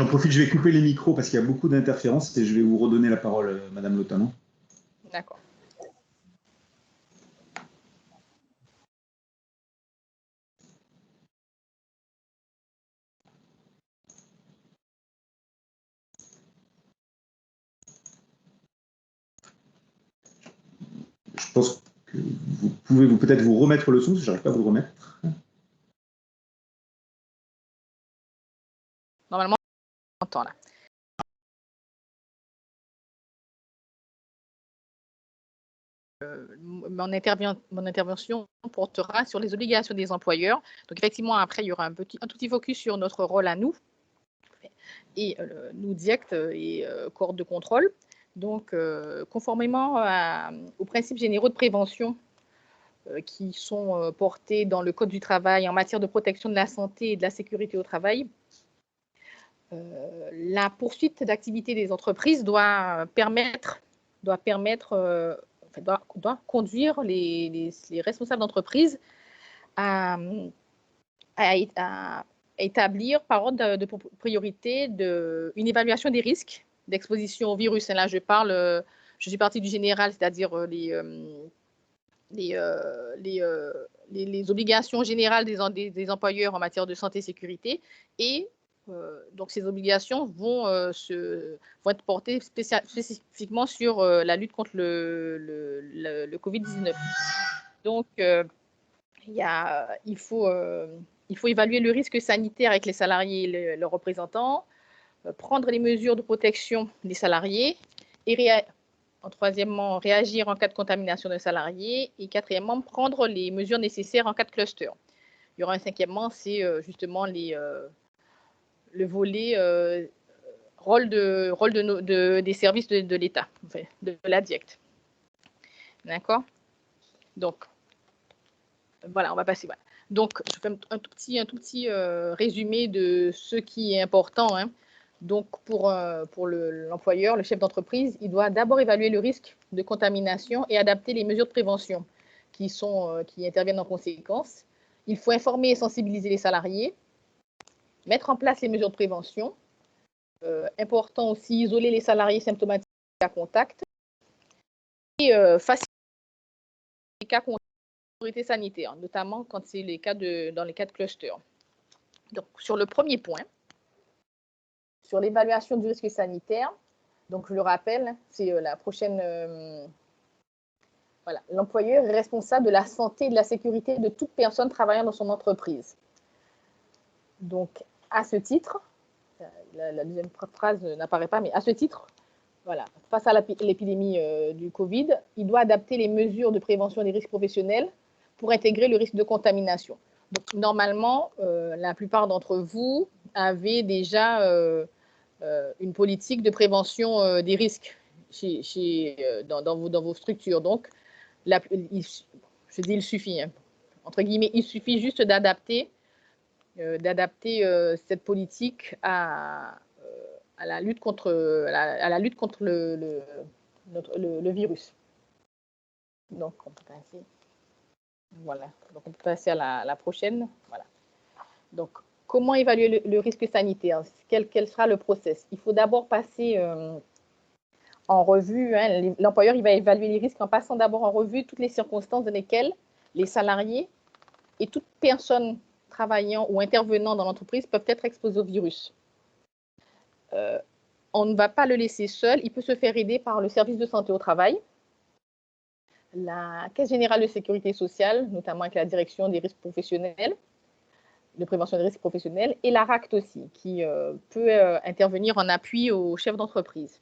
J'en profite, je vais couper les micros parce qu'il y a beaucoup d'interférences et je vais vous redonner la parole, Madame Lotano. D'accord. Je pense que vous pouvez peut-être vous remettre le son, si je n'arrive pas à vous le remettre. Normalement, on entend là. Mon intervention portera sur les obligations des employeurs. Donc, effectivement, après, il y aura un tout petit focus sur notre rôle à nous, et nous, DIECT et corps de contrôle. Donc, conformément aux principes généraux de prévention qui sont portés dans le Code du travail en matière de protection de la santé et de la sécurité au travail, la poursuite d'activités des entreprises doit conduire les responsables d'entreprise à établir par ordre de priorité une évaluation des risques d'exposition au virus. Et là, je suis partie du général, c'est-à-dire les obligations générales des employeurs en matière de santé et sécurité. Et donc, ces obligations vont être portées spécifiquement sur la lutte contre le Covid-19. Donc, il faut évaluer le risque sanitaire avec les salariés et leurs représentants, prendre les mesures de protection des salariés et troisièmement, réagir en cas de contamination d'un salarié et quatrièmement, prendre les mesures nécessaires en cas de cluster. Il y aura un cinquièmement, c'est justement le volet rôle des services de l'État, enfin, de la DIECT. D'accord? Donc, voilà, on va passer. Voilà. Donc, je fais un tout petit résumé de ce qui est important. Hein. Donc, pour l'employeur, le chef d'entreprise, il doit d'abord évaluer le risque de contamination et adapter les mesures de prévention qui interviennent en conséquence. Il faut informer et sensibiliser les salariés, mettre en place les mesures de prévention. Important aussi, isoler les salariés symptomatiques à contact et faciliter les cas sécurité sanitaire, notamment quand c'est dans les cas de cluster. Donc, sur le premier point, sur l'évaluation du risque sanitaire, donc je le rappelle, c'est la prochaine. Voilà, l'employeur est responsable de la santé et de la sécurité de toute personne travaillant dans son entreprise. Donc, à ce titre, la deuxième phrase n'apparaît pas, mais à ce titre, voilà, face à l'épidémie du Covid, il doit adapter les mesures de prévention des risques professionnels pour intégrer le risque de contamination. Donc, normalement, la plupart d'entre vous avez déjà une politique de prévention des risques dans vos structures. Donc, il suffit, hein, entre guillemets, il suffit juste d'adapter cette politique à la lutte contre le virus. Donc, on peut passer. Voilà. Donc, on peut passer à la prochaine. Voilà. Donc, comment évaluer le risque sanitaire? Quel sera le process? Il faut d'abord passer en revue. Hein, l'employeur, il va évaluer les risques en passant d'abord en revue toutes les circonstances dans lesquelles les salariés et toute personne travaillant ou intervenant dans l'entreprise peuvent être exposés au virus. On ne va pas le laisser seul. Il peut se faire aider par le service de santé au travail, la Caisse générale de sécurité sociale, notamment avec la direction des risques professionnels, de prévention des risques professionnels, et la RACT aussi, qui peut intervenir en appui au chef d'entreprise.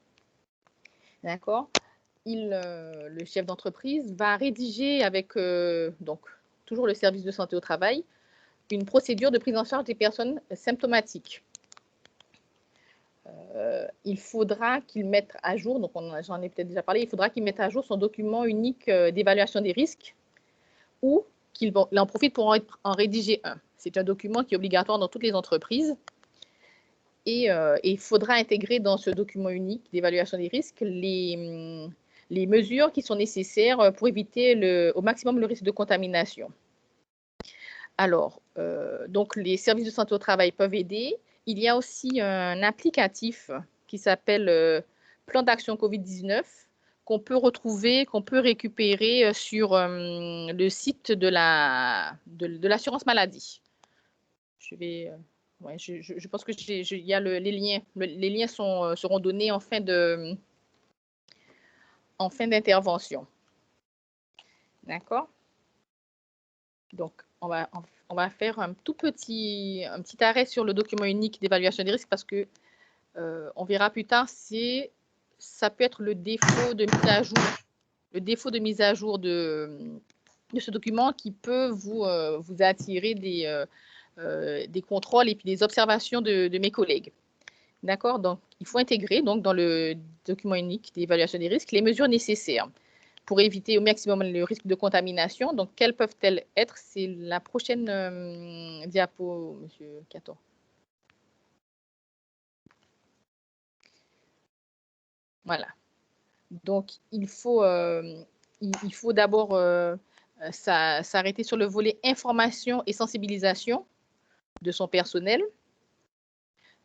D'accord? Le chef d'entreprise va rédiger avec, donc, toujours le service de santé au travail, une procédure de prise en charge des personnes symptomatiques. Il faudra qu'il mette à jour, donc j'en ai peut-être déjà parlé, il faudra qu'il mette à jour son document unique d'évaluation des risques ou qu'il en profite pour en rédiger un. C'est un document qui est obligatoire dans toutes les entreprises et il faudra intégrer dans ce document unique d'évaluation des risques les mesures qui sont nécessaires pour éviter au maximum le risque de contamination. Alors, donc les services de santé au travail peuvent aider il y a aussi un applicatif qui s'appelle Plan d'action Covid-19 qu'on peut retrouver, qu'on peut récupérer sur le site de l'assurance maladie. Je pense que il y a les liens. Les liens seront donnés en fin d'intervention. D'accord? Donc, on va faire un petit arrêt sur le document unique d'évaluation des risques parce que on verra plus tard si ça peut être le défaut de mise à jour de ce document qui peut vous attirer des contrôles et puis des observations de mes collègues. D'accord? Donc, il faut intégrer donc, dans le document unique d'évaluation des risques les mesures nécessaires pour éviter au maximum le risque de contamination. Donc, quelles peuvent-elles être? C'est la prochaine diapo, Monsieur Caton. Voilà. Donc, il faut d'abord s'arrêter sur le volet information et sensibilisation de son personnel.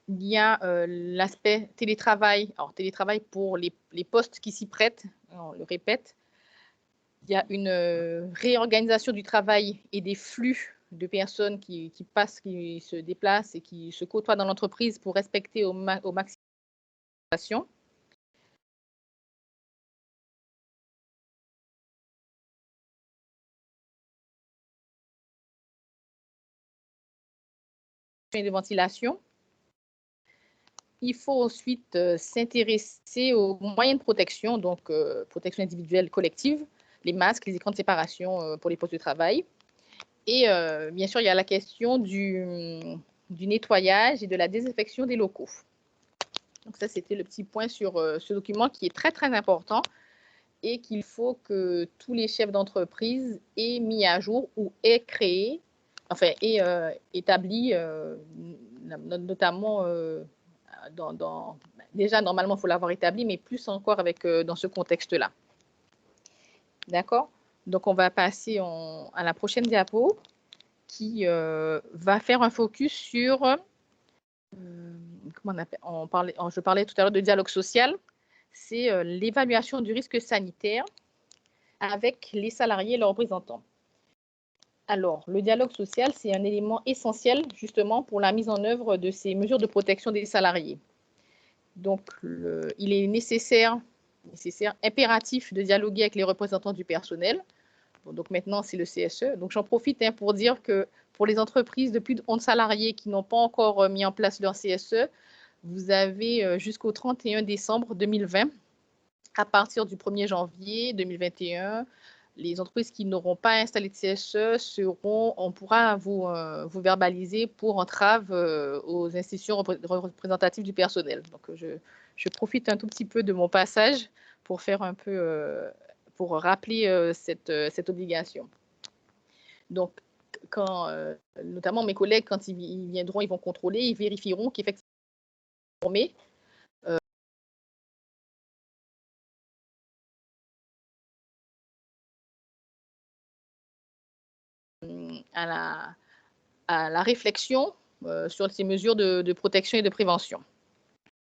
Il y a l'aspect télétravail. Alors, télétravail pour les postes qui s'y prêtent, on le répète. Il y a une réorganisation du travail et des flux de personnes qui passent, qui se déplacent et qui se côtoient dans l'entreprise pour respecter au maximum la situation. De ventilation. Il faut ensuite s'intéresser aux moyens de protection, donc protection individuelle collective, les masques, les écrans de séparation pour les postes de travail. Et bien sûr, il y a la question du nettoyage et de la désinfection des locaux. Donc ça, c'était le petit point sur ce document qui est très, très important et qu'il faut que tous les chefs d'entreprise aient mis à jour ou aient créé, enfin, aient établi, notamment déjà, normalement, il faut l'avoir établi, mais plus encore avec, dans ce contexte-là. D'accord? Donc, on va passer à la prochaine diapo qui va faire un focus sur, comment on appelle, je parlais tout à l'heure de dialogue social, c'est l'évaluation du risque sanitaire avec les salariés et leurs représentants. Alors, le dialogue social, c'est un élément essentiel justement pour la mise en œuvre de ces mesures de protection des salariés. Donc, il est nécessaire, impératif de dialoguer avec les représentants du personnel. Bon, donc maintenant, c'est le CSE. Donc, j'en profite pour dire que pour les entreprises de plus de 11 salariés qui n'ont pas encore mis en place leur CSE, vous avez jusqu'au 31 décembre 2020. À partir du 1er janvier 2021, les entreprises qui n'auront pas installé de CSE on pourra vous verbaliser pour entrave aux institutions représentatives du personnel. Donc, je profite un tout petit peu de mon passage pour faire un peu, pour rappeler cette obligation. Donc, notamment mes collègues, quand ils viendront, ils vont contrôler, ils vérifieront qu'effectivement, formés, à la réflexion sur ces mesures de protection et de prévention.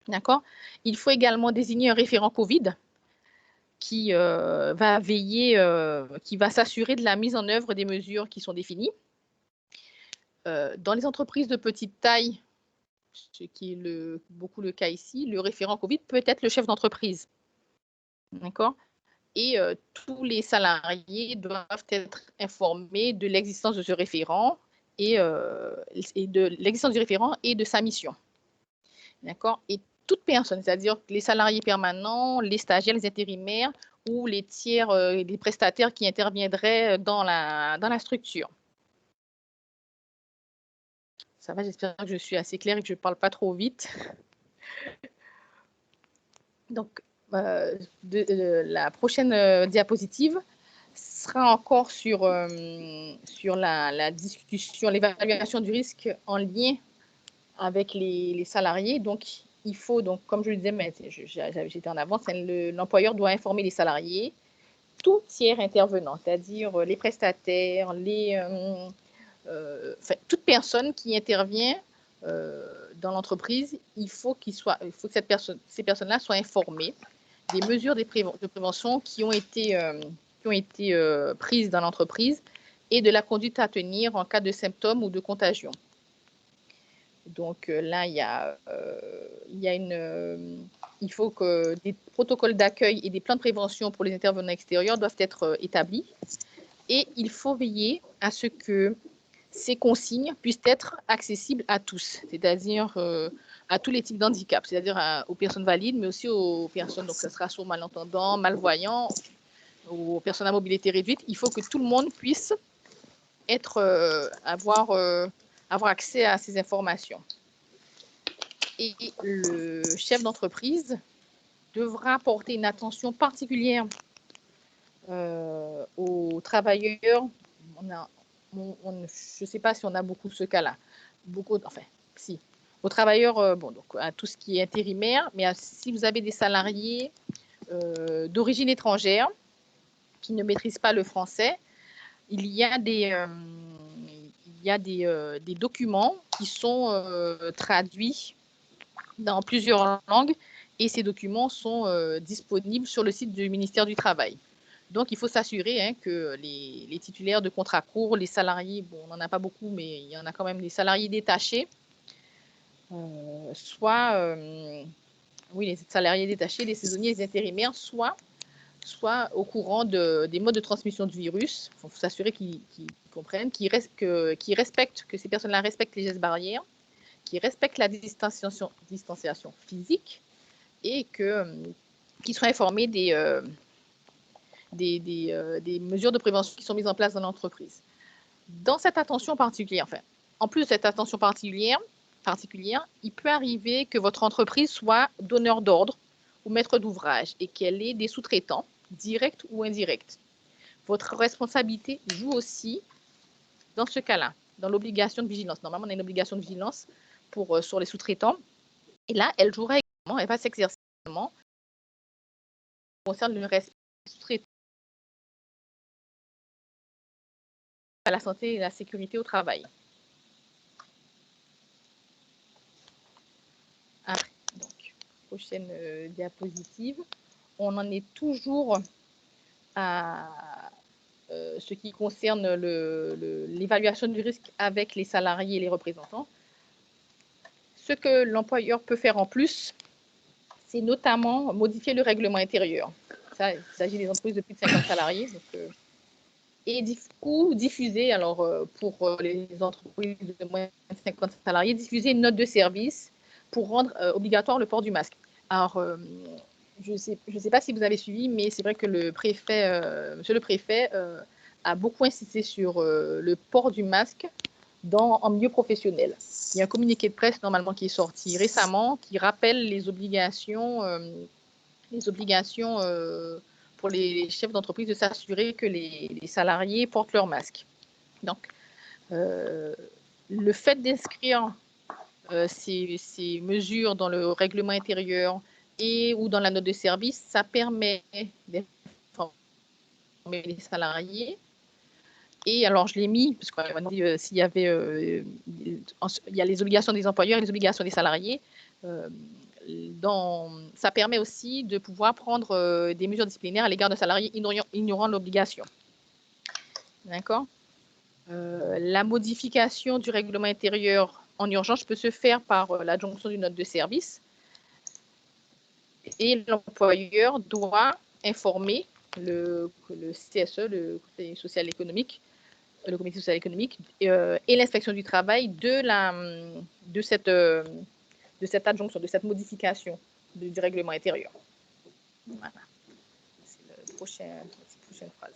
D'accord? Il faut également désigner un référent Covid qui va veiller, qui va s'assurer de la mise en œuvre des mesures qui sont définies. Dans les entreprises de petite taille, ce qui est beaucoup le cas ici, le référent Covid peut être le chef d'entreprise. D'accord? Et tous les salariés doivent être informés de l'existence de ce référent et de l'existence du référent et de sa mission. D'accord? Et toute personne, c'est-à-dire les salariés permanents, les stagiaires, les intérimaires ou les tiers, les prestataires qui interviendraient dans la structure. Ça va, j'espère que je suis assez claire et que je ne parle pas trop vite. Donc, la prochaine diapositive sera encore sur la discussion, l'évaluation du risque en lien avec les salariés. Donc, il faut, donc, comme je le disais, mais j'étais en avance, l'employeur doit informer les salariés, tout tiers intervenant, c'est-à-dire les prestataires, toute personne qui intervient dans l'entreprise, il faut que ces personnes-là soient informées des mesures de prévention qui ont été prises dans l'entreprise et de la conduite à tenir en cas de symptômes ou de contagion. Donc là, il faut que des protocoles d'accueil et des plans de prévention pour les intervenants extérieurs doivent être établis. Et il faut veiller à ce que ces consignes puissent être accessibles à tous, c'est-à-dire à tous les types d'handicap, c'est-à-dire aux personnes valides, mais aussi aux personnes, donc ça sera sourds, malentendants, malvoyants, aux personnes à mobilité réduite. Il faut que tout le monde puisse avoir accès à ces informations. Et le chef d'entreprise devra porter une attention particulière aux travailleurs. Je ne sais pas si on a beaucoup ce cas-là. Si. Aux travailleurs, donc à tout ce qui est intérimaire, mais si vous avez des salariés d'origine étrangère qui ne maîtrisent pas le français, il y a des documents qui sont traduits dans plusieurs langues et ces documents sont disponibles sur le site du ministère du Travail. Donc, il faut s'assurer que les titulaires de contrats courts, les salariés, bon, on n'en a pas beaucoup, mais il y en a quand même des salariés détachés, les salariés détachés, les saisonniers, les intérimaires, soit au courant des modes de transmission du virus. Il faut s'assurer qu'ils comprennent, que ces personnes-là respectent les gestes barrières, qu'ils respectent la distanciation physique et qu'ils soient informés des mesures de prévention qui sont mises en place dans l'entreprise. Dans cette attention particulière, en plus de cette attention particulière, il peut arriver que votre entreprise soit donneur d'ordre ou maître d'ouvrage et qu'elle ait des sous-traitants, directs ou indirects. Votre responsabilité joue aussi dans ce cas-là, dans l'obligation de vigilance. Normalement, on a une obligation de vigilance sur les sous-traitants. Et là, elle jouera également, elle va s'exercer également concerne le respect des sous-traitants à la santé et la sécurité au travail. Après, donc, prochaine diapositive. On en est toujours à ce qui concerne l'évaluation du risque avec les salariés et les représentants. Ce que l'employeur peut faire en plus, c'est notamment modifier le règlement intérieur. Ça, il s'agit des entreprises de plus de 50 salariés. Donc, et diffuser, pour les entreprises de moins de 50 salariés, diffuser une note de service pour rendre obligatoire le port du masque. Alors, je ne sais pas si vous avez suivi, mais c'est vrai que monsieur le préfet a beaucoup insisté sur le port du masque en milieu professionnel. Il y a un communiqué de presse normalement qui est sorti récemment qui rappelle les obligations pour les chefs d'entreprise de s'assurer que les salariés portent leur masque. Donc, le fait d'inscrire ces mesures dans le règlement intérieur ou dans la note de service, ça permet d'informer les salariés. Et alors, je l'ai mis, parce qu'on m'a dit s'il y avait... il y a les obligations des employeurs et les obligations des salariés. Ça permet aussi de pouvoir prendre des mesures disciplinaires à l'égard de salariés ignorant l'obligation. D'accord. La modification du règlement intérieur en urgence peut se faire par l'adjonction d'une note de service et l'employeur doit informer le CSE, le Conseil social économique, le comité social économique et l'inspection du travail de cette adjonction, de cette modification du règlement intérieur. Voilà. C'est la prochaine phrase.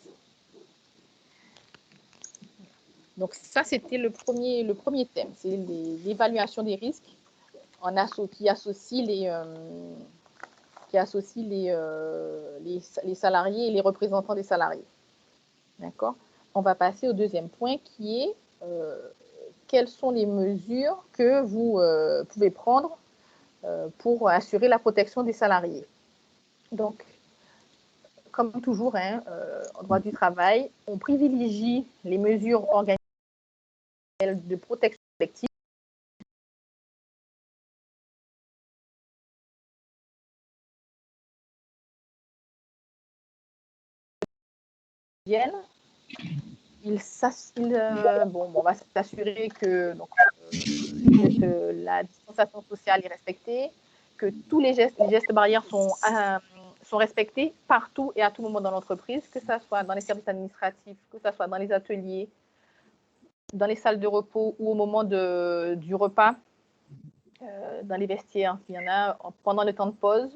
Donc, ça, c'était le premier thème. C'est l'évaluation des risques qui associe les salariés et les représentants des salariés. D'accord ? On va passer au deuxième point qui est quelles sont les mesures que vous pouvez prendre pour assurer la protection des salariés. Donc, comme toujours, en droit du travail, on privilégie les mesures organisationnelles de protection collective on va s'assurer que la distanciation sociale est respectée, que tous les gestes barrières sont respectés partout et à tout moment dans l'entreprise, que ce soit dans les services administratifs, que ce soit dans les ateliers, dans les salles de repos ou au moment du repas, dans les vestiaires, s'il y en a, pendant le temps de pause.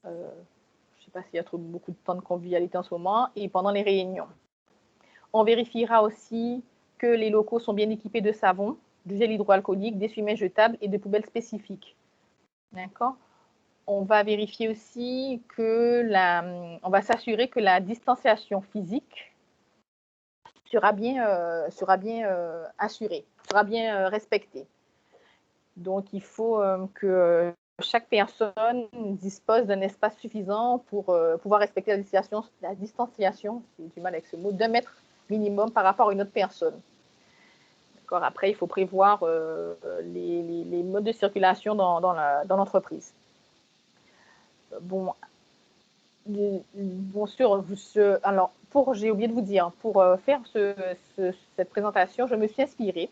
Je ne sais pas s'il y a beaucoup de temps de convivialité en ce moment, et pendant les réunions. On vérifiera aussi que les locaux sont bien équipés de savon, de gel hydroalcoolique, d'essuie-mains jetables et de poubelles spécifiques. D'accord ? On va vérifier aussi on va s'assurer que la distanciation physique sera bien assurée, sera bien respectée. Donc, il faut que chaque personne dispose d'un espace suffisant pour pouvoir respecter la distanciation, j'ai du mal avec ce mot, d'1 mètre minimum par rapport à une autre personne. D'accord. Après, il faut prévoir les modes de circulation dans l'entreprise. Alors, j'ai oublié de vous dire, pour faire cette présentation, je me suis inspirée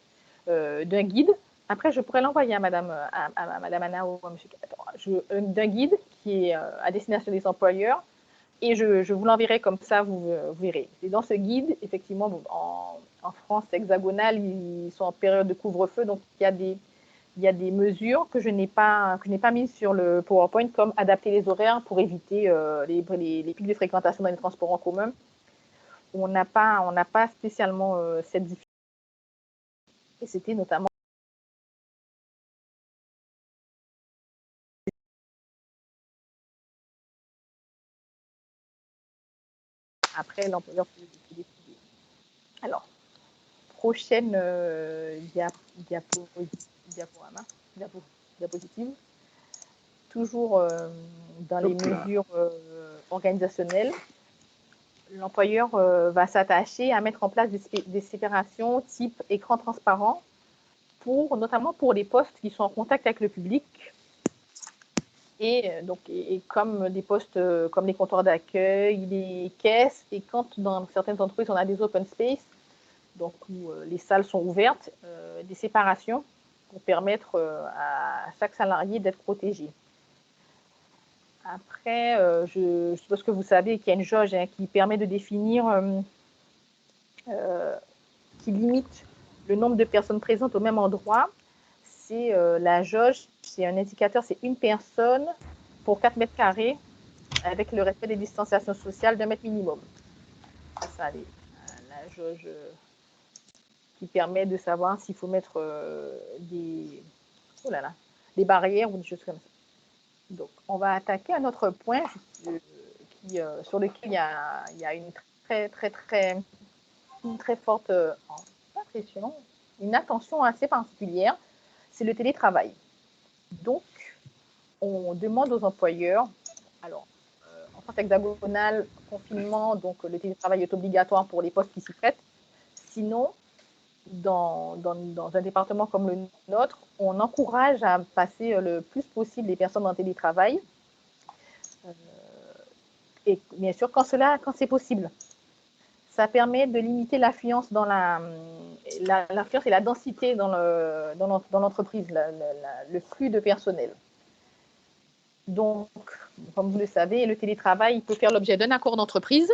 d'un guide. Après, je pourrais l'envoyer à Madame Anna ou à Monsieur d'un guide qui est à destination des employeurs, et je vous l'enverrai comme ça, vous verrez. Et dans ce guide, effectivement, en France hexagonale, ils sont en période de couvre-feu, donc il y a des mesures que je n'ai pas mises sur le PowerPoint, comme adapter les horaires pour éviter les pics de fréquentation dans les transports en commun. On n'a pas spécialement cette difficulté. Et c'était notamment après l'employeur peut décider. Alors, prochaine diapositive. Toujours dans les mesures organisationnelles, l'employeur va s'attacher à mettre en place des séparations type écran transparent, notamment pour les postes qui sont en contact avec le public, et comme des postes comme les comptoirs d'accueil, les caisses, et quand dans certaines entreprises on a des open space, donc où les salles sont ouvertes, des séparations pour permettre à chaque salarié d'être protégé. Après, je suppose que vous savez qu'il y a une jauge qui permet de définir, qui limite le nombre de personnes présentes au même endroit. C'est la jauge, c'est un indicateur, c'est une personne pour 4 mètres carrés avec le respect des distanciations sociales d'1 mètre minimum. C'est ça, la jauge qui permet de savoir s'il faut mettre des barrières ou des choses comme ça. Donc, on va attaquer un autre point sur lequel il y a une très forte impression, une attention assez particulière, c'est le télétravail. Donc, on demande aux employeurs, alors, en France hexagonale, confinement, donc le télétravail est obligatoire pour les postes qui s'y prêtent. Sinon, dans un département comme le nôtre, on encourage à passer le plus possible les personnes en télétravail, et bien sûr quand c'est possible. Ça permet de limiter l'affluence l'affluence et la densité dans l'entreprise, le flux de personnel. Donc, comme vous le savez, le télétravail peut faire l'objet d'un accord d'entreprise,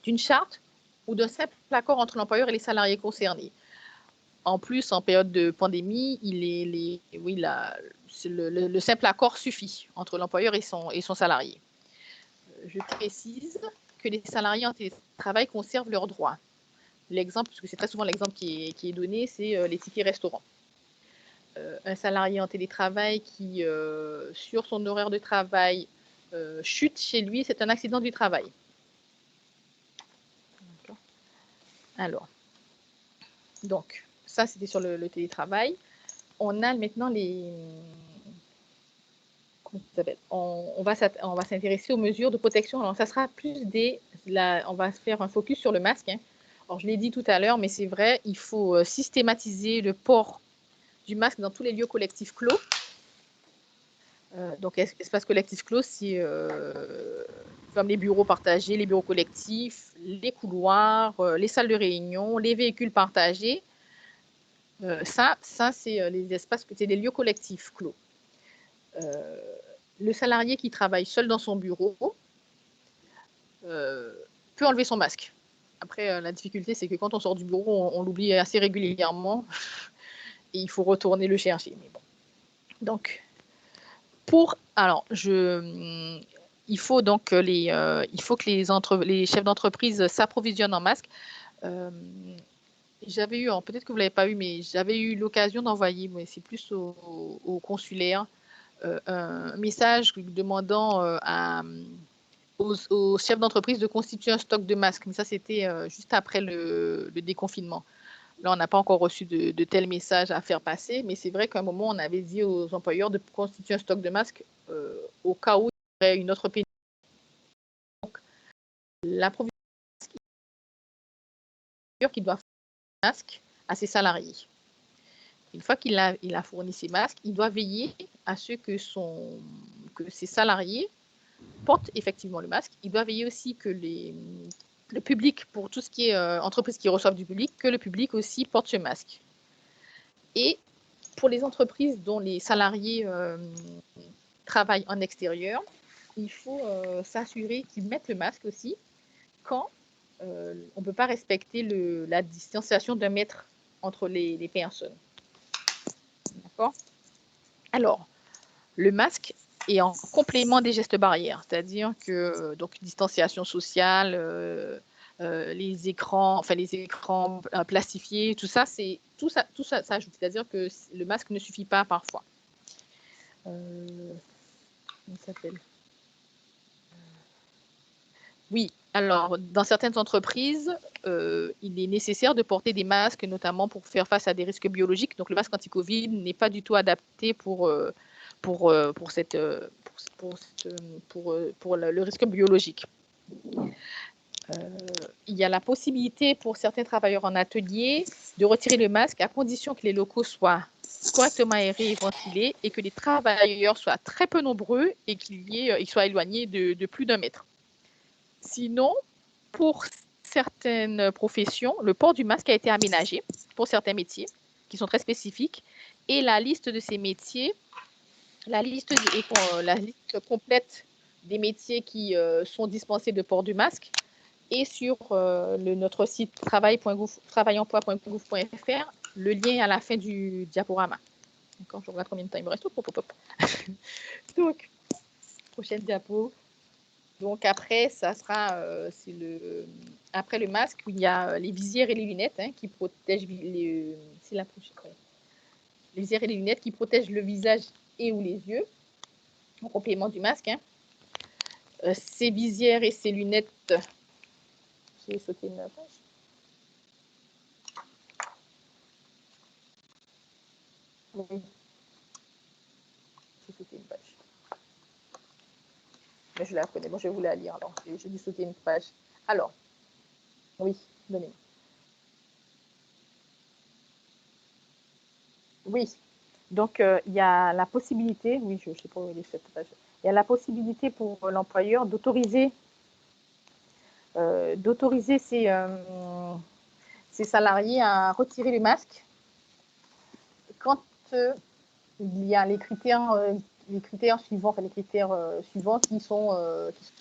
d'une charte ou d'un simple accord entre l'employeur et les salariés concernés. En plus, en période de pandémie, le simple accord suffit entre l'employeur et son salarié. Je précise que les salariés en télétravail conservent leurs droits. L'exemple, parce que c'est très souvent l'exemple qui est donné, c'est les tickets restaurants. Un salarié en télétravail qui, sur son horaire de travail, chute chez lui, c'est un accident du travail. Alors, donc, ça, c'était sur le télétravail. On a maintenant on va s'intéresser aux mesures de protection. Alors, ça sera plus on va faire un focus sur le masque. Alors, je l'ai dit tout à l'heure, mais c'est vrai, il faut systématiser le port du masque dans tous les lieux collectifs clos. Donc, espace collectif clos, c'est comme les bureaux partagés, les bureaux collectifs, les couloirs, les salles de réunion, les véhicules partagés. Ça c'est les espaces, c'est des lieux collectifs clos. Le salarié qui travaille seul dans son bureau peut enlever son masque. Après, la difficulté, c'est que quand on sort du bureau, on l'oublie assez régulièrement et il faut retourner le chercher. Mais bon. Donc, il faut donc que les chefs d'entreprise s'approvisionnent en masques. J'avais eu, peut-être que vous ne l'avez pas eu, mais j'avais eu l'occasion d'envoyer, mais c'est plus au consulaire, un message demandant aux chefs d'entreprise de constituer un stock de masques. Mais ça, c'était juste après le déconfinement. Là, on n'a pas encore reçu de tels messages à faire passer, mais c'est vrai qu'à un moment, on avait dit aux employeurs de constituer un stock de masques au cas où il y aurait une autre pénurie. Donc, l'approvisionnement qui doit fournir des masques à ses salariés. Une fois qu'il a fourni ses masques, il doit veiller à ce que ses salariés portent effectivement le masque. Il doit veiller aussi que le public, pour tout ce qui est entreprises qui reçoivent du public, que le public aussi porte ce masque. Et pour les entreprises dont les salariés travaillent en extérieur, il faut s'assurer qu'ils mettent le masque aussi quand on ne peut pas respecter la distanciation d'1 mètre entre les personnes. D'accord ? Alors, le masque est en complément des gestes barrières, c'est-à-dire que donc distanciation sociale, les écrans plastifiés, tout ça s'ajoute. C'est-à-dire que le masque ne suffit pas parfois. Comment ça s'appelle ? Oui, alors dans certaines entreprises, il est nécessaire de porter des masques, notamment pour faire face à des risques biologiques. Donc le masque anti-Covid n'est pas du tout adapté pour le risque biologique. Il y a la possibilité pour certains travailleurs en atelier de retirer le masque à condition que les locaux soient correctement aérés et ventilés et que les travailleurs soient très peu nombreux et qu'ils soient éloignés de plus d'1 mètre. Sinon, pour certaines professions, le port du masque a été aménagé pour certains métiers qui sont très spécifiques et la liste de ces métiers, la liste complète des métiers qui sont dispensés de port du masque est sur notre site travail.emploi.gouv.fr, le lien à la fin du diaporama. D'accord, je regarde combien de temps il me reste. Donc, prochaine diapo. Donc après, ça sera après le masque, il y a les visières et les lunettes qui protègent c'est la prochaine. Les visières et les lunettes qui protègent le visage et ou les yeux, en complément du masque. Ces visières et ces lunettes, j'ai sauté une page. Oui. J'ai sauté une page. Mais je la connais. Bon, je vais vous la lire. Alors, j'ai dû sauter une page. Alors, oui, donnez-moi. Oui. Donc, il y a la possibilité, oui, je ne sais pas où est cette page. Il y a la possibilité pour l'employeur d'autoriser ses salariés à retirer les masques quand il y a les critères suivants qui sont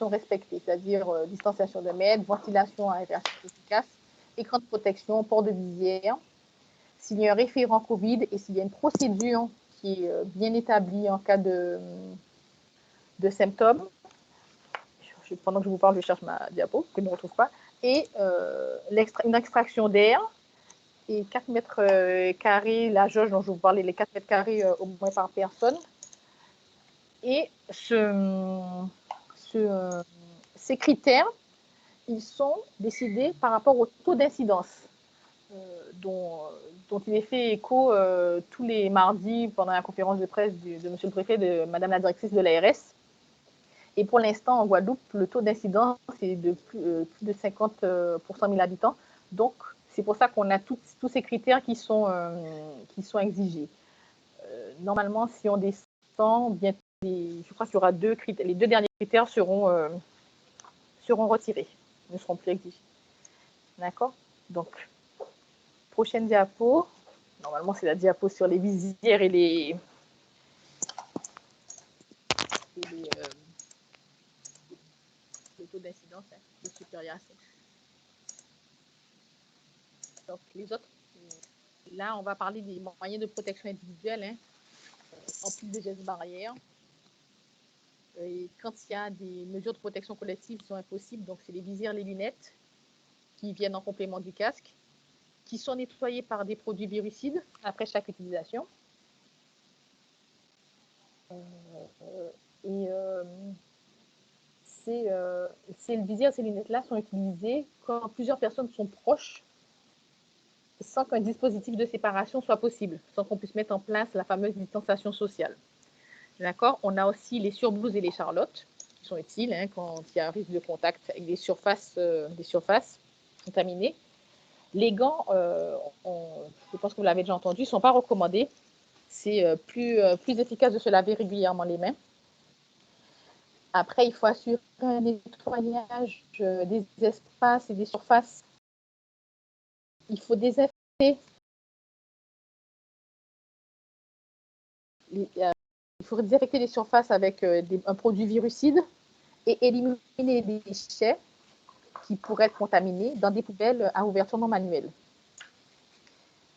respectés, c'est-à-dire distanciation de mètres, ventilation à réversible efficace, écran de protection, port de visière, s'il y a un référent Covid et s'il y a une procédure qui est bien établie en cas de symptômes. Pendant que je vous parle, je cherche ma diapo, que je ne retrouve pas, et une extraction d'air, et 4 mètres carrés, la jauge dont je vous parlais, les 4 mètres carrés au moins par personne. Et ces critères, ils sont décidés par rapport au taux d'incidence dont il est fait écho tous les mardis pendant la conférence de presse de monsieur le préfet, de madame la directrice de l'ARS. Et pour l'instant, en Guadeloupe, le taux d'incidence est de plus de 50 pour 100 000 habitants. Donc, c'est pour ça qu'on a tous ces critères qui sont exigés. Normalement, si on descend, bientôt, je crois qu'il y aura 2 critères. Les 2 derniers critères seront seront retirés, ne seront plus exigés. D'accord? Donc, prochaine diapo. Normalement, c'est la diapo sur les visières et les taux d'incidence, hein, les supérieurs à 5. Donc, les autres, là, on va parler des moyens de protection individuelle, hein, en plus des gestes barrières. Et quand il y a des mesures de protection collective qui sont impossibles, donc c'est les visières, les lunettes, qui viennent en complément du casque, qui sont nettoyés par des produits virucides après chaque utilisation. Ces visières, ces lunettes-là sont utilisées quand plusieurs personnes sont proches, sans qu'un dispositif de séparation soit possible, sans qu'on puisse mettre en place la fameuse distanciation sociale. D'accord? On a aussi les surblouses et les charlottes, qui sont utiles, hein, quand il y a un risque de contact avec des surfaces contaminées. Les gants, je pense que vous l'avez déjà entendu, ne sont pas recommandés. C'est plus efficace de se laver régulièrement les mains. Après, il faut assurer un nettoyage des espaces et des surfaces. Il faut désinfecter. Il faut désinfecter les surfaces avec un produit virucide et éliminer les déchets qui pourraient être contaminés dans des poubelles à ouverture non manuelle.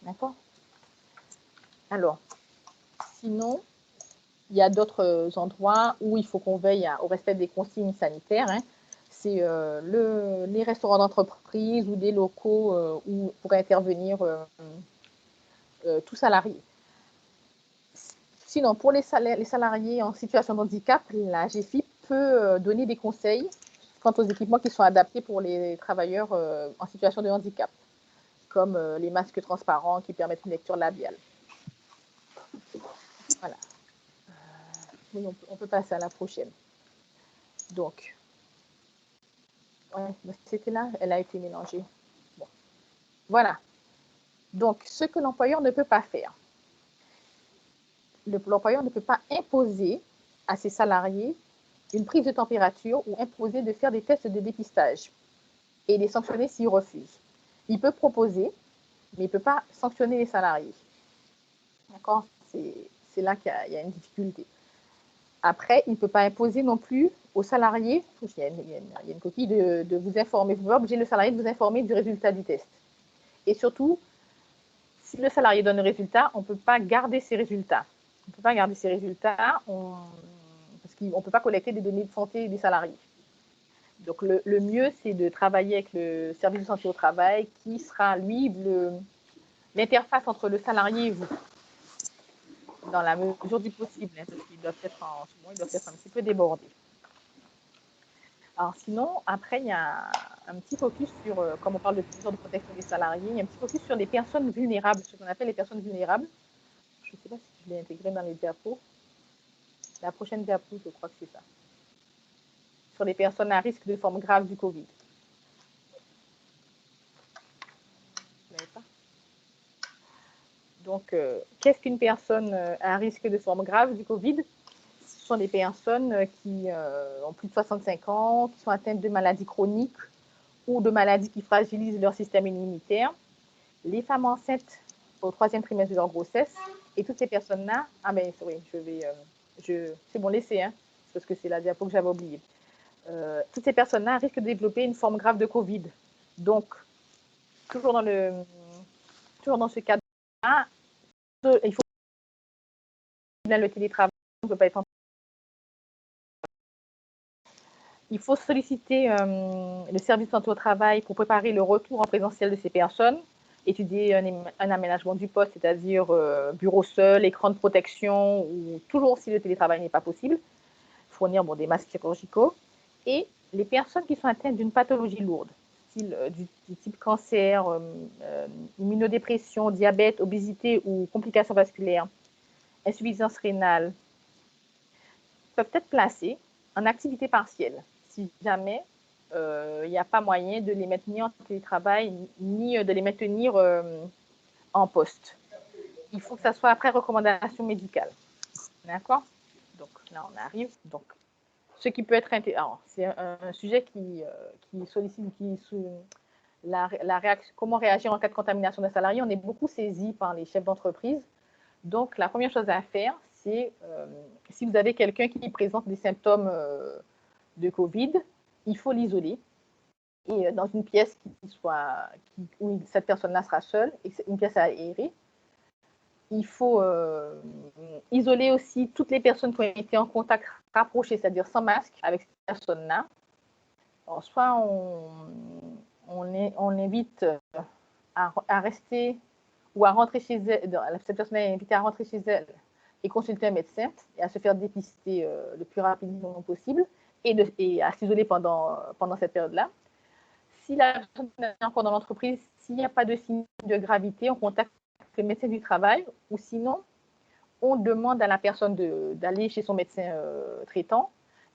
D'accord? Alors, sinon, il y a d'autres endroits où il faut qu'on veille au respect des consignes sanitaires. Hein. C'est les restaurants d'entreprise ou des locaux où pourrait intervenir tout salarié. Sinon, pour les salariés en situation de handicap, la GFIP peut donner des conseils quant aux équipements qui sont adaptés pour les travailleurs en situation de handicap, comme les masques transparents qui permettent une lecture labiale. Voilà. Oui, on peut passer à la prochaine. Donc, ouais, c'était là, elle a été mélangée. Bon. Voilà. Donc, ce que l'employeur ne peut pas faire. L'employeur ne peut pas imposer à ses salariés une prise de température ou imposer de faire des tests de dépistage et les sanctionner s'ils refusent. Il peut proposer, mais il ne peut pas sanctionner les salariés. D'accord? C'est là qu'il y a une difficulté. Après, il ne peut pas imposer non plus aux salariés, il y a une coquille, de vous informer. Vous ne pouvez pas obliger le salarié de vous informer du résultat du test. Et surtout, si le salarié donne le résultat, on ne peut pas garder ses résultats. On ne peut pas garder ses résultats parce qu'on ne peut pas collecter des données de santé des salariés. Donc, le mieux, c'est de travailler avec le service de santé au travail qui sera, lui, l'interface entre le salarié et vous, dans la mesure du possible, hein, parce qu'ils doivent être un petit peu débordés. Alors sinon, après, il y a un petit focus sur, comme on parle de mesures de protection des salariés, il y a un petit focus sur les personnes vulnérables, ce qu'on appelle les personnes vulnérables. Je ne sais pas si je l'ai intégré dans les diapos. La prochaine diapo, je crois que c'est ça. Sur les personnes à risque de forme grave du Covid. Vous n'avez pas? Donc, qu'est-ce qu'une personne à risque de forme grave du Covid? Ce sont des personnes qui ont plus de 65 ans, qui sont atteintes de maladies chroniques ou de maladies qui fragilisent leur système immunitaire, les femmes enceintes au 3e trimestre de leur grossesse, et toutes ces personnes-là, ah ben oui, c'est bon, laissez, hein, parce que c'est la diapo que j'avais oubliée. Toutes ces personnes-là risquent de développer une forme grave de Covid. Donc, toujours dans ce cadre-là, il faut le télétravail ne peut pas être. Il faut solliciter le service de santé au travail pour préparer le retour en présentiel de ces personnes, étudier un aménagement du poste, c'est-à-dire bureau seul, écran de protection, ou toujours si le télétravail n'est pas possible, fournir des masques chirurgicaux, et les personnes qui sont atteintes d'une pathologie lourde, du type cancer, immunodépression, diabète, obésité ou complications vasculaires, insuffisance rénale, peuvent être placées en activité partielle, si jamais il n'y a pas moyen de les maintenir en télétravail, ni de les maintenir en poste. Il faut que ça soit après recommandation médicale. D'accord? Donc là, on arrive. Donc, Ce qui peut être intéressant, c'est un sujet qui sollicite, comment réagir en cas de contamination d'un salarié. On est beaucoup saisi par les chefs d'entreprise. Donc, la première chose à faire, c'est si vous avez quelqu'un qui présente des symptômes de Covid, il faut l'isoler. Et dans une pièce où cette personne-là sera seule, et une pièce aérée. Il faut isoler aussi toutes les personnes qui ont été en contact rapproché, c'est-à-dire sans masque, avec cette personne-là. Soit on invite à rester ou à rentrer chez elle, cette personne est invitée à rentrer chez elle et consulter un médecin et à se faire dépister le plus rapidement possible et à s'isoler pendant cette période-là. Si la personne est encore dans l'entreprise, s'il n'y a pas de signe de gravité, on contacte le médecin du travail ou sinon, on demande à la personne d'aller chez son médecin traitant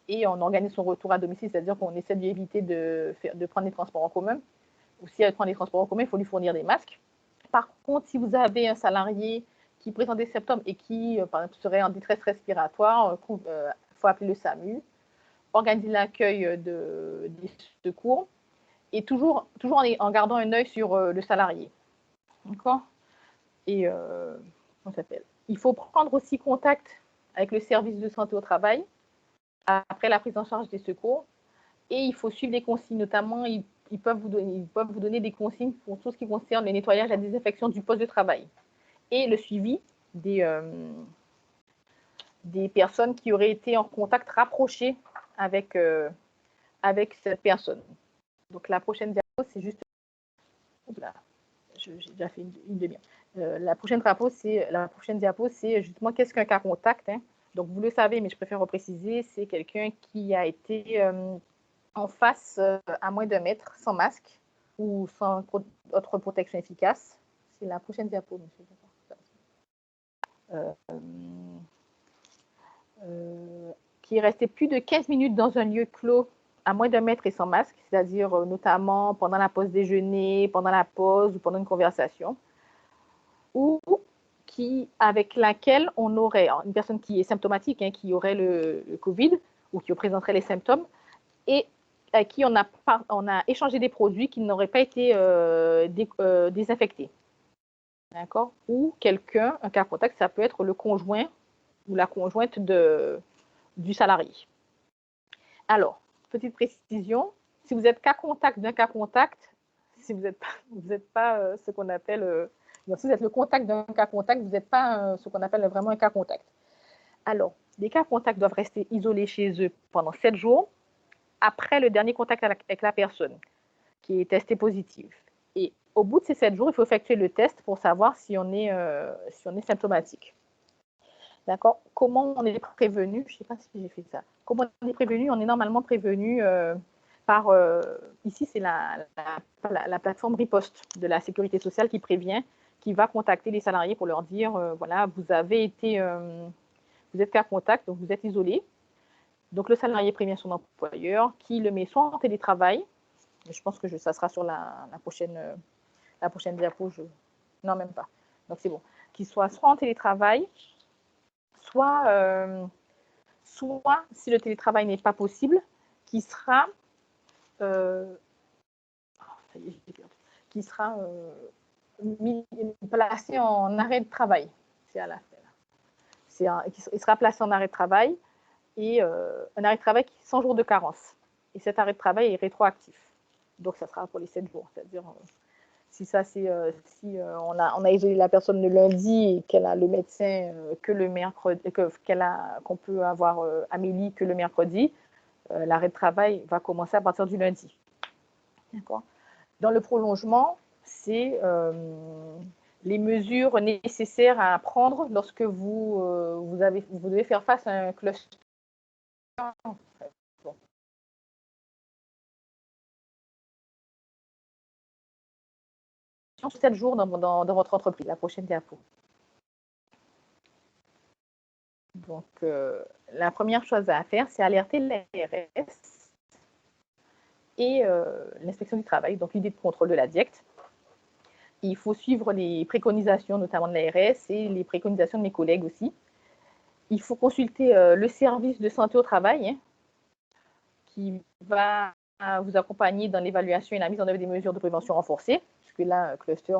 et on organise son retour à domicile, c'est-à-dire qu'on essaie d'éviter de prendre les transports en commun. Ou si elle prend les transports en commun, il faut lui fournir des masques. Par contre, si vous avez un salarié qui présente des symptômes et qui, par exemple, serait en détresse respiratoire, il faut appeler le SAMU, organiser l'accueil des secours et toujours en gardant un œil sur le salarié. D'accord ? Et comment ça s'appelle ? Il faut prendre aussi contact avec le service de santé au travail après la prise en charge des secours et il faut suivre les consignes, notamment ils peuvent vous donner des consignes pour tout ce qui concerne le nettoyage et la désinfection du poste de travail et le suivi des personnes qui auraient été en contact rapproché avec cette personne. Donc la prochaine diapo, c'est juste... Oula, j'ai déjà fait une demi-heure. La prochaine diapo, c'est justement qu'est-ce qu'un cas contact. Hein. Donc, vous le savez, mais je préfère repréciser, c'est quelqu'un qui a été en face à moins d'1 mètre, sans masque ou sans autre protection efficace. C'est la prochaine diapo, monsieur. Qui est resté plus de 15 minutes dans un lieu clos à moins d'1 mètre et sans masque, c'est-à-dire notamment pendant la pause déjeuner, pendant la pause ou pendant une conversation, ou avec laquelle on aurait une personne qui est symptomatique, hein, qui aurait le Covid ou qui présenterait les symptômes, et à qui on a échangé des produits qui n'auraient pas été désinfectés. D'accord ? Ou quelqu'un, un cas contact, ça peut être le conjoint ou la conjointe du salarié. Alors, petite précision, si vous êtes cas contact d'un cas contact, si vous n'êtes pas ce qu'on appelle... si vous êtes le contact d'un cas contact, vous n'êtes pas ce qu'on appelle vraiment un cas contact. Alors, les cas contacts doivent rester isolés chez eux pendant 7 jours après le dernier contact avec la personne qui est testée positive. Et au bout de ces 7 jours, il faut effectuer le test pour savoir si on est symptomatique. D'accord ? Comment on est prévenu ? Je ne sais pas si j'ai fait ça. Comment on est prévenu ? On est normalement prévenu par... ici, c'est la plateforme Riposte de la Sécurité sociale qui prévient, qui va contacter les salariés pour leur dire, voilà, vous êtes cas contact, donc vous êtes isolé. Donc, le salarié prévient son employeur qui le met soit en télétravail, mais je pense que ça sera sur la prochaine diapo. Non, même pas. Donc, c'est bon. Qu'il soit en télétravail, soit si le télétravail n'est pas possible, qui sera placé en arrêt de travail. C'est à la fin. Il sera placé en arrêt de travail et un arrêt de travail qui 100 jours de carence. Et cet arrêt de travail est rétroactif. Donc, ça sera pour les 7 jours. C'est-à-dire, si on a isolé la personne le lundi et qu'elle a le médecin que le mercredi, qu'on peut avoir Amélie que le mercredi, l'arrêt de travail va commencer à partir du lundi. D'accord ? Dans le prolongement, c'est les mesures nécessaires à prendre lorsque vous devez faire face à un cluster. Bon. 7 jours dans votre entreprise. La prochaine diapo. Donc, la première chose à faire, c'est alerter l'ARS et l'inspection du travail, donc l'idée de contrôle de la DIECT. Il faut suivre les préconisations, notamment de l'ARS et les préconisations de mes collègues aussi. Il faut consulter le service de santé au travail, hein, qui va vous accompagner dans l'évaluation et la mise en œuvre des mesures de prévention renforcées, puisque là, cluster,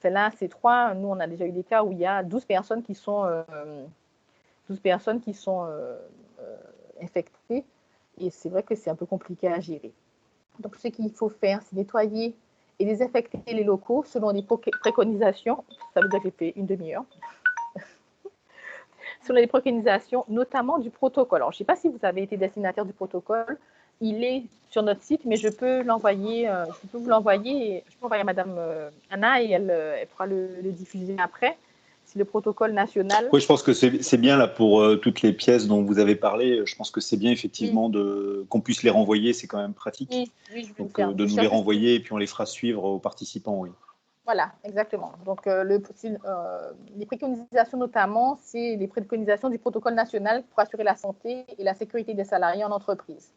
là, c'est 3. Nous, on a déjà eu des cas où il y a 12 personnes qui sont, infectées, et c'est vrai que c'est un peu compliqué à gérer. Donc, ce qu'il faut faire, c'est nettoyer et désinfecter les locaux selon les préconisations. Ça veut dire que j'ai fait une demi-heure. Selon les préconisations, notamment du protocole. Alors, je ne sais pas si vous avez été destinataire du protocole. Il est sur notre site, mais je peux l'envoyer. Je peux vous l'envoyer. Je peux envoyer à Madame Anna et elle pourra le diffuser après. C'est le protocole national. Oui, je pense que c'est bien là pour toutes les pièces dont vous avez parlé. Je pense que c'est bien effectivement qu'on puisse les renvoyer, c'est quand même pratique. Oui, je vais Donc, le faire. de nous les renvoyer et puis on les fera suivre aux participants, oui. Voilà, exactement. Donc, les préconisations notamment, c'est les préconisations du protocole national pour assurer la santé et la sécurité des salariés en entreprise.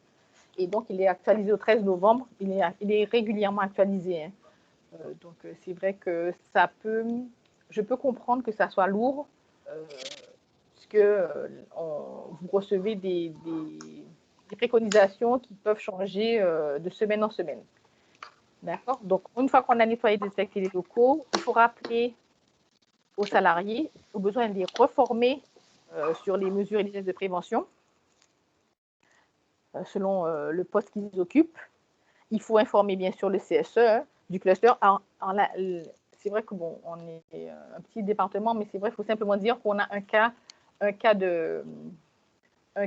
Et donc, il est actualisé au 13 novembre. Il est régulièrement actualisé. Hein. Donc, c'est vrai que je peux comprendre que ça soit lourd, puisque vous recevez des préconisations qui peuvent changer de semaine en semaine. D'accord. Donc, une fois qu'on a nettoyé et désinfecté les locaux, il faut rappeler aux salariés, au besoin de les reformer sur les mesures et les gestes de prévention selon le poste qu'ils occupent. Il faut informer bien sûr le CSE du cluster. C'est vrai que bon, on est un petit département, mais c'est vrai qu'il faut simplement dire qu'on a deux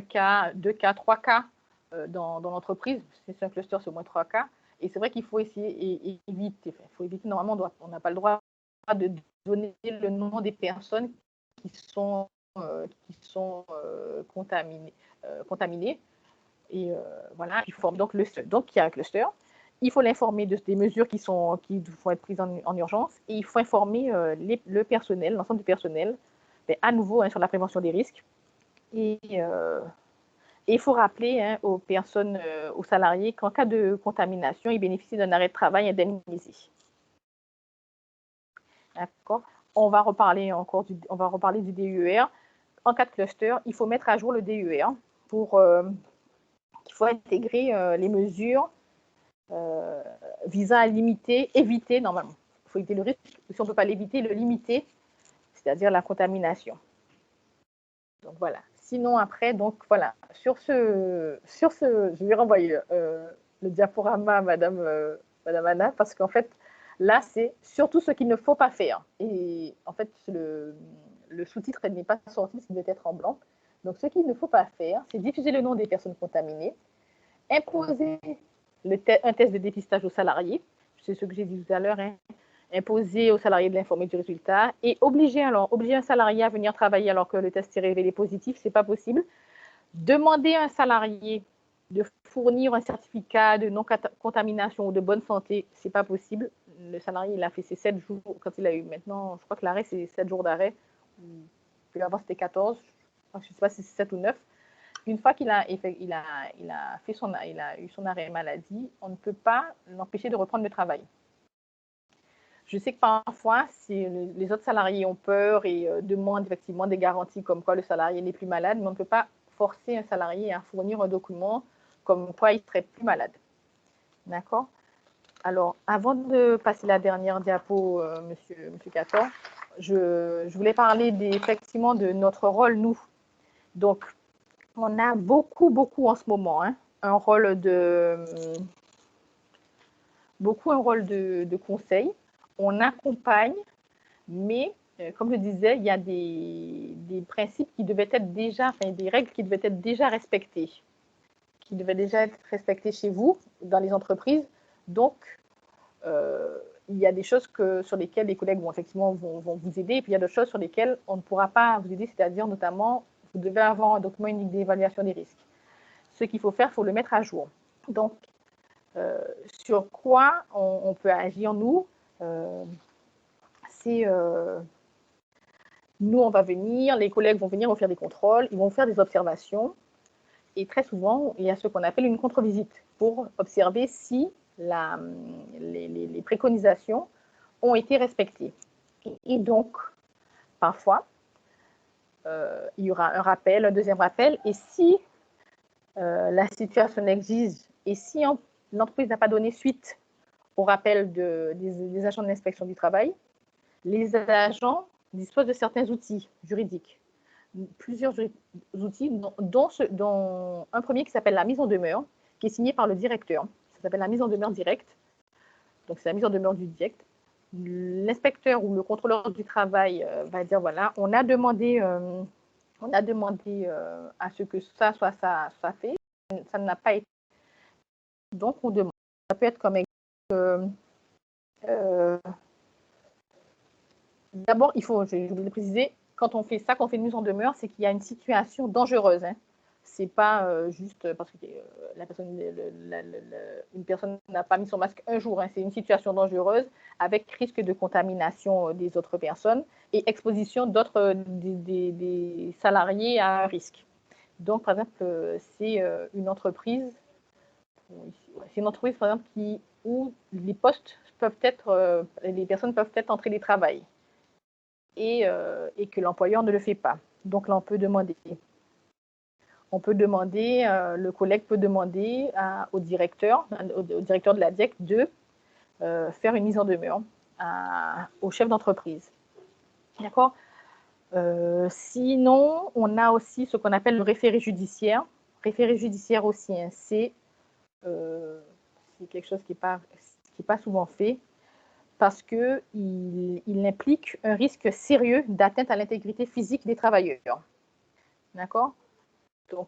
cas, 3 cas dans l'entreprise. Si c'est un cluster, c'est au moins 3 cas. Et c'est vrai qu'il faut essayer et éviter. Il faut éviter, normalement, on n'a pas le droit de donner le nom des personnes qui sont contaminées. Et voilà, il forme donc donc il y a un cluster. Il faut l'informer des mesures qui vont être prises en urgence et il faut informer le personnel, l'ensemble du personnel, à nouveau sur la prévention des risques. Et il faut rappeler aux personnes, aux salariés qu'en cas de contamination, ils bénéficient d'un arrêt de travail indemnisé. D'accord. On va reparler du DUER. En cas de cluster, il faut mettre à jour le DUER pour qu'il faut intégrer les mesures visant à éviter normalement. Il faut éviter le risque. Si on ne peut pas l'éviter, le limiter, c'est-à-dire la contamination. Donc voilà. Sinon après, donc voilà. Sur ce, je vais renvoyer le diaporama à Madame Anna parce qu'en fait, là, c'est surtout ce qu'il ne faut pas faire. Et en fait, le sous-titre n'est pas sorti, il devait être en blanc. Donc, ce qu'il ne faut pas faire, c'est diffuser le nom des personnes contaminées, imposer un test de dépistage aux salariés, c'est ce que j'ai dit tout à l'heure, imposer aux salariés de l'informer du résultat et obliger un salarié à venir travailler alors que le test est révélé positif, c'est pas possible. Demander à un salarié de fournir un certificat de non-contamination ou de bonne santé, c'est pas possible. Le salarié, il a fait ses 7 jours, quand il a eu maintenant, je crois que l'arrêt, c'est 7 jours d'arrêt, puis avant c'était 14, je ne sais pas si c'est 7 ou 9. Une fois qu'il a eu son arrêt maladie, on ne peut pas l'empêcher de reprendre le travail. Je sais que parfois, si les autres salariés ont peur et demandent effectivement des garanties comme quoi le salarié n'est plus malade, mais on ne peut pas forcer un salarié à fournir un document comme quoi il serait plus malade. D'accord? Alors, avant de passer la dernière diapo, monsieur Cator, je voulais parler effectivement de notre rôle, nous. Donc, on a beaucoup en ce moment, un rôle de conseil. On accompagne, mais comme je disais, il y a des principes qui devaient être déjà, des règles qui devaient être déjà respectées, qui devaient déjà être respectées chez vous, dans les entreprises. Donc, il y a des choses sur lesquelles les collègues vont vous aider, et puis il y a d'autres choses sur lesquelles on ne pourra pas vous aider, c'est-à-dire notamment, vous devez avoir un document unique d'évaluation des risques. Ce qu'il faut faire, il faut le mettre à jour. Donc, sur quoi on peut agir, nous, c'est nous, on va venir, les collègues vont venir, vont faire des contrôles, ils vont faire des observations, et très souvent, il y a ce qu'on appelle une contre-visite pour observer si les préconisations ont été respectées. Et donc, parfois, il y aura un rappel, un deuxième rappel, et si la situation exige, et si l'entreprise n'a pas donné suite au rappel des agents de l'inspection du travail, les agents disposent de certains outils juridiques, plusieurs outils, dont un premier qui s'appelle la mise en demeure, qui est signé par le directeur. Ça s'appelle la mise en demeure directe. Donc, c'est la mise en demeure du direct. L'inspecteur ou le contrôleur du travail va dire, voilà, on a demandé à ce que ça soit fait. Ça n'a pas été. Donc, on demande. Ça peut être comme exemple, d'abord, j'ai oublié de préciser, quand on fait ça, quand on fait une mise en demeure, c'est qu'il y a une situation dangereuse. Hein. C'est pas juste parce que une personne n'a pas mis son masque un jour. Hein. C'est une situation dangereuse avec risque de contamination des autres personnes et exposition des salariés à un risque. Donc, par exemple, c'est une entreprise, par exemple, où les postes peuvent être, les personnes peuvent être en télétravail. Et que l'employeur ne le fait pas. Donc là, on peut demander, le collègue peut demander au directeur de la DIEC de faire une mise en demeure au chef d'entreprise. D'accord ? Sinon, on a aussi ce qu'on appelle le référé judiciaire. Référé judiciaire aussi, hein, c'est quelque chose qui n'est pas souvent fait, parce qu'il implique un risque sérieux d'atteinte à l'intégrité physique des travailleurs. D'accord ? Donc,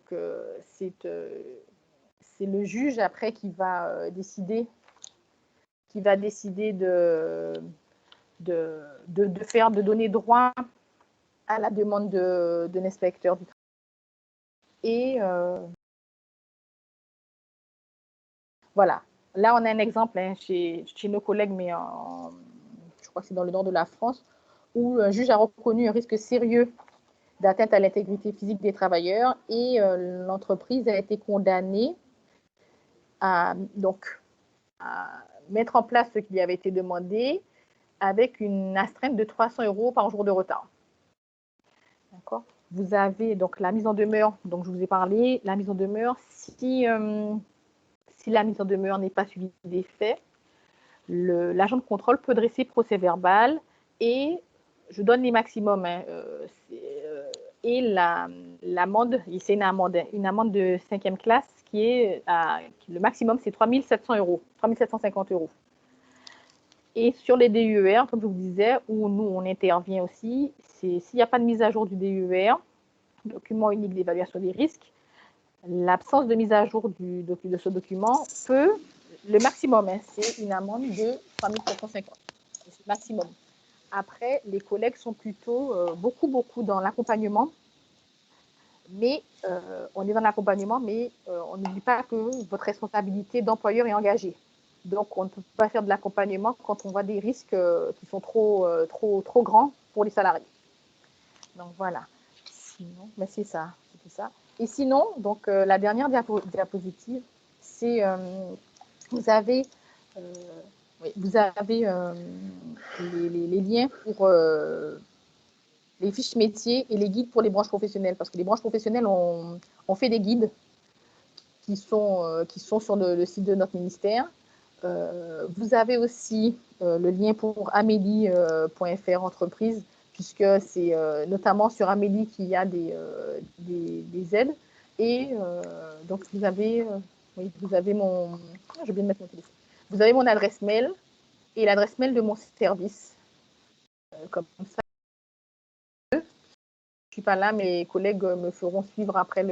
c'est le juge après qui va décider de donner droit à la demande de l'inspecteur du travail. Et voilà. Là, on a un exemple hein, chez nos collègues, mais je crois que c'est dans le nord de la France, où un juge a reconnu un risque sérieux d'atteinte à l'intégrité physique des travailleurs et l'entreprise a été condamnée à mettre en place ce qui lui avait été demandé avec une astreinte de 300 € par jour de retard. D'accord ? Vous avez donc la mise en demeure, donc je vous ai parlé, la mise en demeure, si la mise en demeure n'est pas suivie des faits, l'agent de contrôle peut dresser procès verbal et je donne les maximums. Hein, et l'amende, c'est une amende de 5e classe qui est le maximum, c'est 3 700 €, 3 750 €. Et sur les DUER, comme je vous disais, où nous, on intervient aussi, s'il n'y a pas de mise à jour du DUER, document unique d'évaluation des risques, l'absence de mise à jour de ce document peut, le maximum, hein, c'est une amende de 3 750 €. C'est le maximum. Après, les collègues sont plutôt beaucoup dans l'accompagnement, mais on est dans l'accompagnement, mais on n'oublie pas que votre responsabilité d'employeur est engagée. Donc, on ne peut pas faire de l'accompagnement quand on voit des risques qui sont trop grands pour les salariés. Donc, voilà. Sinon, mais c'est ça. Et sinon, donc, la dernière diapositive, c'est vous avez les liens pour les fiches métiers et les guides pour les branches professionnelles, parce que les branches professionnelles ont fait des guides qui sont sur le site de notre ministère. Vous avez aussi le lien pour amélie.fr entreprise, puisque c'est notamment sur Amélie qu'il y a des aides. Et donc, vous avez mon... J'ai oublié de mettre mon téléphone. Vous avez mon adresse mail et l'adresse mail de mon service. Comme ça, je ne suis pas là, mes collègues me feront suivre après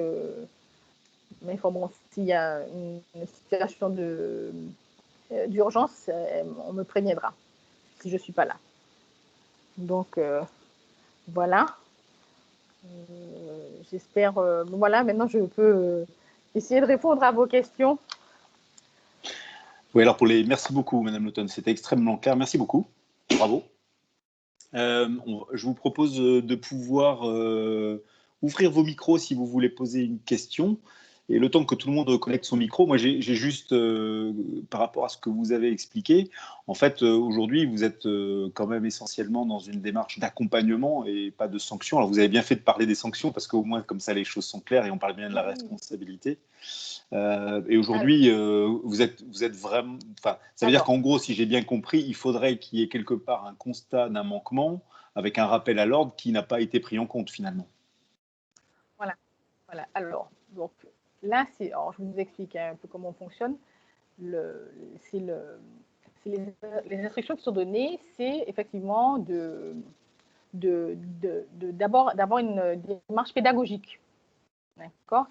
m'informeront s'il y a une situation d'urgence, on me préviendra si je ne suis pas là. Donc, voilà. J'espère... voilà, maintenant, je peux essayer de répondre à vos questions. Oui, alors merci beaucoup, Madame Lauton. C'était extrêmement clair. Merci beaucoup. Bravo. Je vous propose de pouvoir ouvrir vos micros si vous voulez poser une question. Et le temps que tout le monde reconnecte son micro, moi j'ai juste, par rapport à ce que vous avez expliqué, en fait, aujourd'hui, vous êtes quand même essentiellement dans une démarche d'accompagnement et pas de sanctions. Alors vous avez bien fait de parler des sanctions parce qu'au moins comme ça les choses sont claires et on parle bien de la responsabilité. Et aujourd'hui, vous êtes vraiment. Enfin, ça veut dire qu'en gros, si j'ai bien compris, il faudrait qu'il y ait quelque part un constat d'un manquement avec un rappel à l'ordre qui n'a pas été pris en compte finalement. Voilà. Voilà. Alors, donc là, alors, je vous explique un peu comment on fonctionne. Les instructions qui sont données, c'est effectivement d'abord d'avoir une démarche pédagogique. D'accord,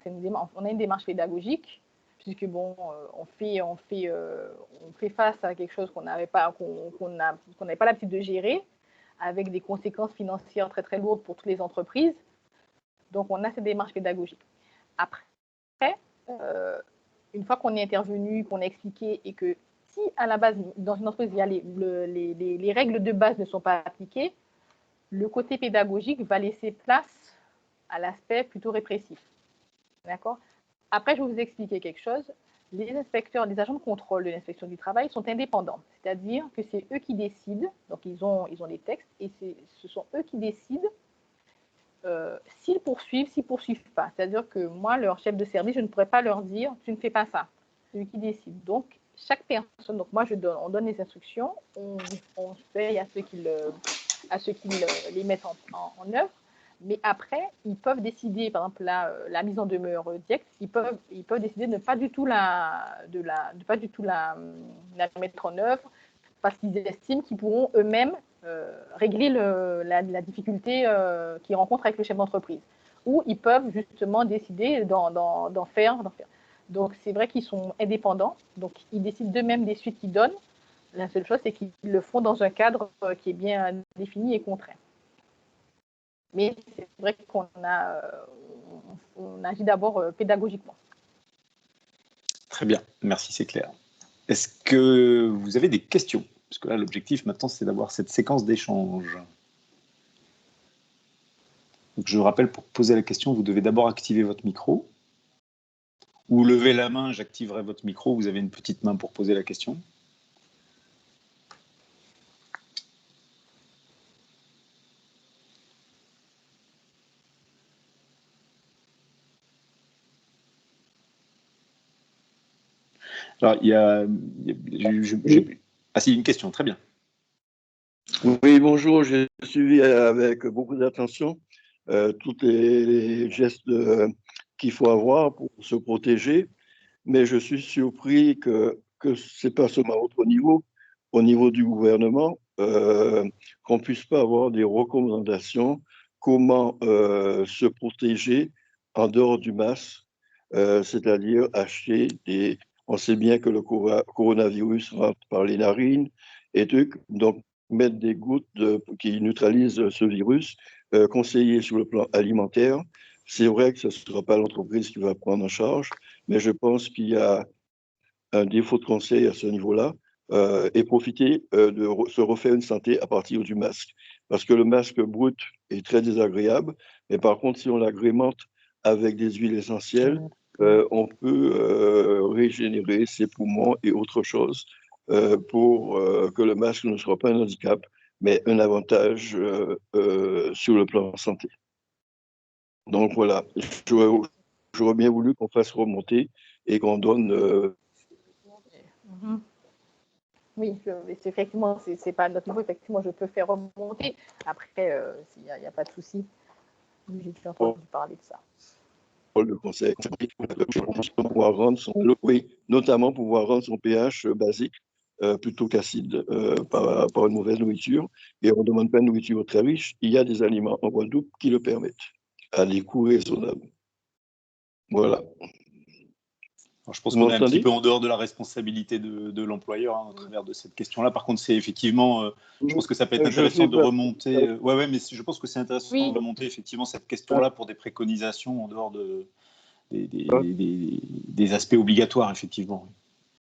on a une démarche pédagogique puisque bon, on fait face à quelque chose qu'on n'avait pas l'habitude de gérer, avec des conséquences financières très très lourdes pour toutes les entreprises. Donc on a cette démarche pédagogique. Après, une fois qu'on est intervenu, qu'on a expliqué et que si à la base dans une entreprise il y a les règles de base ne sont pas appliquées, le côté pédagogique va laisser place à l'aspect plutôt répressif. D'accord. Après, je vais vous expliquer quelque chose. Les inspecteurs, les agents de contrôle de l'inspection du travail sont indépendants, c'est-à-dire que c'est eux qui décident, donc ils ont les textes, et ce sont eux qui décident s'ils poursuivent pas. C'est-à-dire que moi, leur chef de service, je ne pourrais pas leur dire « tu ne fais pas ça ». C'est eux qui décident. Donc, chaque personne, donc moi, on donne les instructions, on veille à ceux qui les mettent en œuvre. Mais après, ils peuvent décider, par exemple, la mise en demeure directe, ils peuvent décider de ne pas du tout la mettre en œuvre parce qu'ils estiment qu'ils pourront eux-mêmes régler la difficulté qu'ils rencontrent avec le chef d'entreprise. Ou ils peuvent justement décider d'en faire. Donc, c'est vrai qu'ils sont indépendants, donc ils décident d'eux-mêmes des suites qu'ils donnent. La seule chose, c'est qu'ils le font dans un cadre qui est bien défini et contraint. Mais c'est vrai qu'on agit d'abord pédagogiquement. Très bien, merci, c'est clair. Est-ce que vous avez des questions? Parce que là, l'objectif maintenant, c'est d'avoir cette séquence d'échange. Donc, je rappelle, pour poser la question, vous devez d'abord activer votre micro. Ou lever la main, j'activerai votre micro. Vous avez une petite main pour poser la question. Alors, il y a ah si, une question, très bien. Oui, bonjour, j'ai suivi avec beaucoup d'attention tous les gestes qu'il faut avoir pour se protéger, mais je suis surpris que ce n'est pas seulement à votre niveau, au niveau du gouvernement, qu'on ne puisse pas avoir des recommandations comment se protéger en dehors du masque, c'est-à-dire acheter des... On sait bien que le coronavirus rentre par les narines et donc mettre des gouttes qui neutralisent ce virus, conseiller sur le plan alimentaire. C'est vrai que ce ne sera pas l'entreprise qui va prendre en charge, mais je pense qu'il y a un défaut de conseil à ce niveau-là et profiter de se refaire une santé à partir du masque. Parce que le masque brut est très désagréable, mais par contre, si on l'agrémente avec des huiles essentielles, on peut régénérer ses poumons et autre chose pour que le masque ne soit pas un handicap, mais un avantage sur le plan santé. Donc voilà, j'aurais bien voulu qu'on fasse remonter et qu'on donne... Oui, effectivement, c'est pas à notre niveau. Effectivement, je peux faire remonter. Après, il n'y a pas de souci. J'ai déjà entendu parler de ça. Le conseil, notamment pouvoir rendre son pH basique plutôt qu'acide par une mauvaise nourriture. Et on ne demande pas une nourriture très riche. Il y a des aliments en Guadeloupe qui le permettent à des coûts raisonnables. Voilà. Alors, je pense qu'on est un petit peu en dehors de la responsabilité de l'employeur hein, au travers de cette question-là. Par contre, c'est effectivement, je pense que ça peut être intéressant de remonter. Ouais, mais je pense que c'est intéressant de remonter effectivement cette question-là pour des préconisations en dehors des aspects obligatoires, effectivement.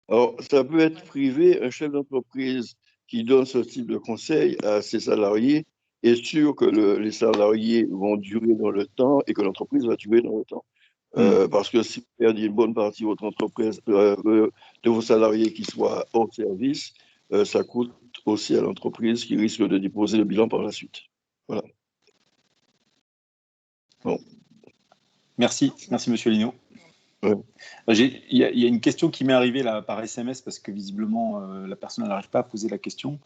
Alors, ça peut être privé, un chef d'entreprise qui donne ce type de conseil à ses salariés est sûr que les salariés vont durer dans le temps et que l'entreprise va durer dans le temps. Parce que si vous perdez une bonne partie de votre entreprise, de vos salariés qui soient hors service, ça coûte aussi à l'entreprise qui risque de déposer le bilan par la suite. Voilà. Bon. Merci, Monsieur Lino. Ouais. Il y a une question qui m'est arrivée là, par SMS parce que visiblement la personne n'arrive pas à poser la question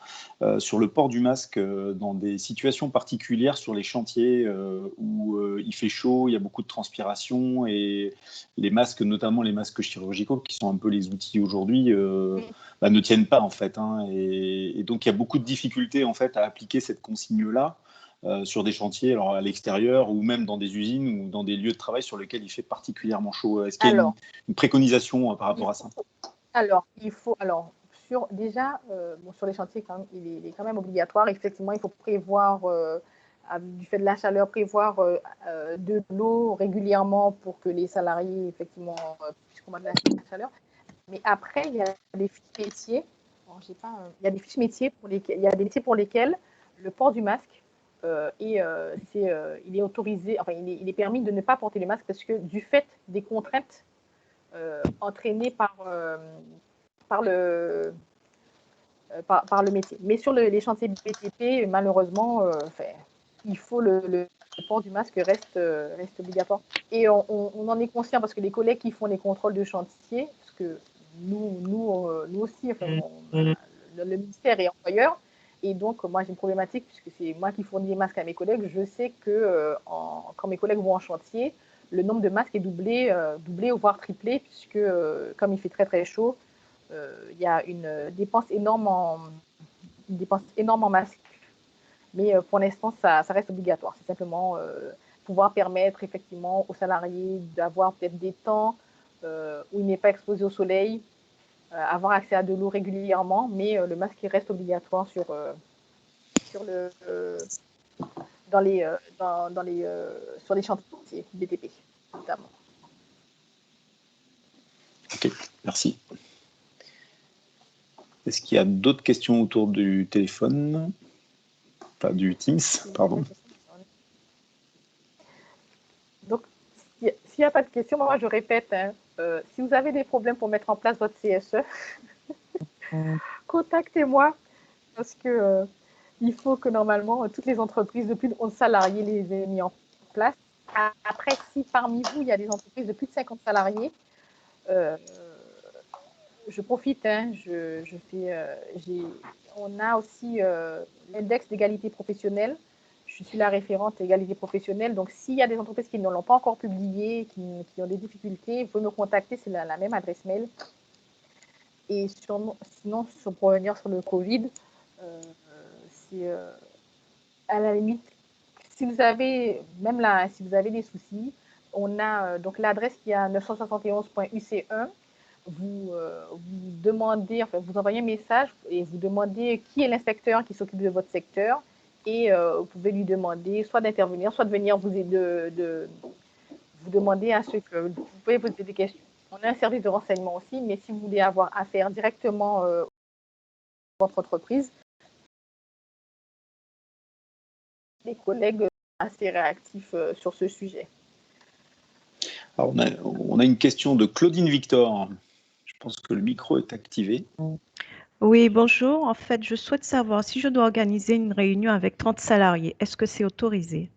sur le port du masque dans des situations particulières sur les chantiers où il fait chaud, il y a beaucoup de transpiration et les masques, notamment les masques chirurgicaux qui sont un peu les outils aujourd'hui, ne tiennent pas en fait. Hein, et donc il y a beaucoup de difficultés en fait à appliquer cette consigne-là. Sur des chantiers, alors à l'extérieur ou même dans des usines ou dans des lieux de travail sur lesquels il fait particulièrement chaud. Est-ce qu'il y a une préconisation par rapport à ça? Alors, sur les chantiers, quand même, il est quand même obligatoire. Effectivement, il faut prévoir, du fait de la chaleur, prévoir de l'eau régulièrement pour que les salariés, effectivement, puissent combattre la chaleur. Mais après, il y a des fiches métiers. Il y a des fiches métiers il y a des métiers pour lesquels le port du masque il est autorisé, enfin, il est permis de ne pas porter le masque parce que du fait des contraintes entraînées par le métier. Mais sur les chantiers BTP, malheureusement, il faut le port du masque reste obligatoire. Et on en est conscient parce que les collègues qui font les contrôles de chantier, parce que nous aussi, enfin, le ministère est employeur, et donc moi j'ai une problématique puisque c'est moi qui fournis les masques à mes collègues. Je sais que quand mes collègues vont en chantier, le nombre de masques est doublé voire triplé puisque comme il fait très très chaud, il y a une dépense énorme en masques. Mais pour l'instant, ça reste obligatoire. C'est simplement pouvoir permettre effectivement aux salariés d'avoir peut-être des temps où il n'est pas exposé au soleil, avoir accès à de l'eau régulièrement, mais le masque reste obligatoire sur les chantiers BTP, notamment. Ok, merci. Est-ce qu'il y a d'autres questions autour du téléphone? Pas du Teams, pardon. Donc, s'il n'y a pas de questions, moi je répète, si vous avez des problèmes pour mettre en place votre CSE, contactez-moi parce que il faut que normalement toutes les entreprises de plus de 11 salariés les aient mis en place. Après, si parmi vous, il y a des entreprises de plus de 50 salariés, je profite, on a aussi l'index d'égalité professionnelle. Je suis la référente égalité professionnelle. Donc, s'il y a des entreprises qui ne l'ont pas encore publié, qui ont des difficultés, vous pouvez me contacter, c'est la même adresse mail. Et sinon, pour revenir sur le Covid, c'est à la limite, si vous avez des soucis, on a donc l'adresse qui est à 971.uc1. Vous demandez, enfin, vous envoyez un message et vous demandez qui est l'inspecteur qui s'occupe de votre secteur et vous pouvez lui demander soit d'intervenir, soit de venir vous demander à ce que vous pouvez poser des questions. On a un service de renseignement aussi, mais si vous voulez avoir affaire directement à votre entreprise, les collègues sont assez réactifs sur ce sujet. Alors on a une question de Claudine Victor. Je pense que le micro est activé. Oui, bonjour. En fait, je souhaite savoir si je dois organiser une réunion avec 30 salariés. Est-ce que c'est autorisé?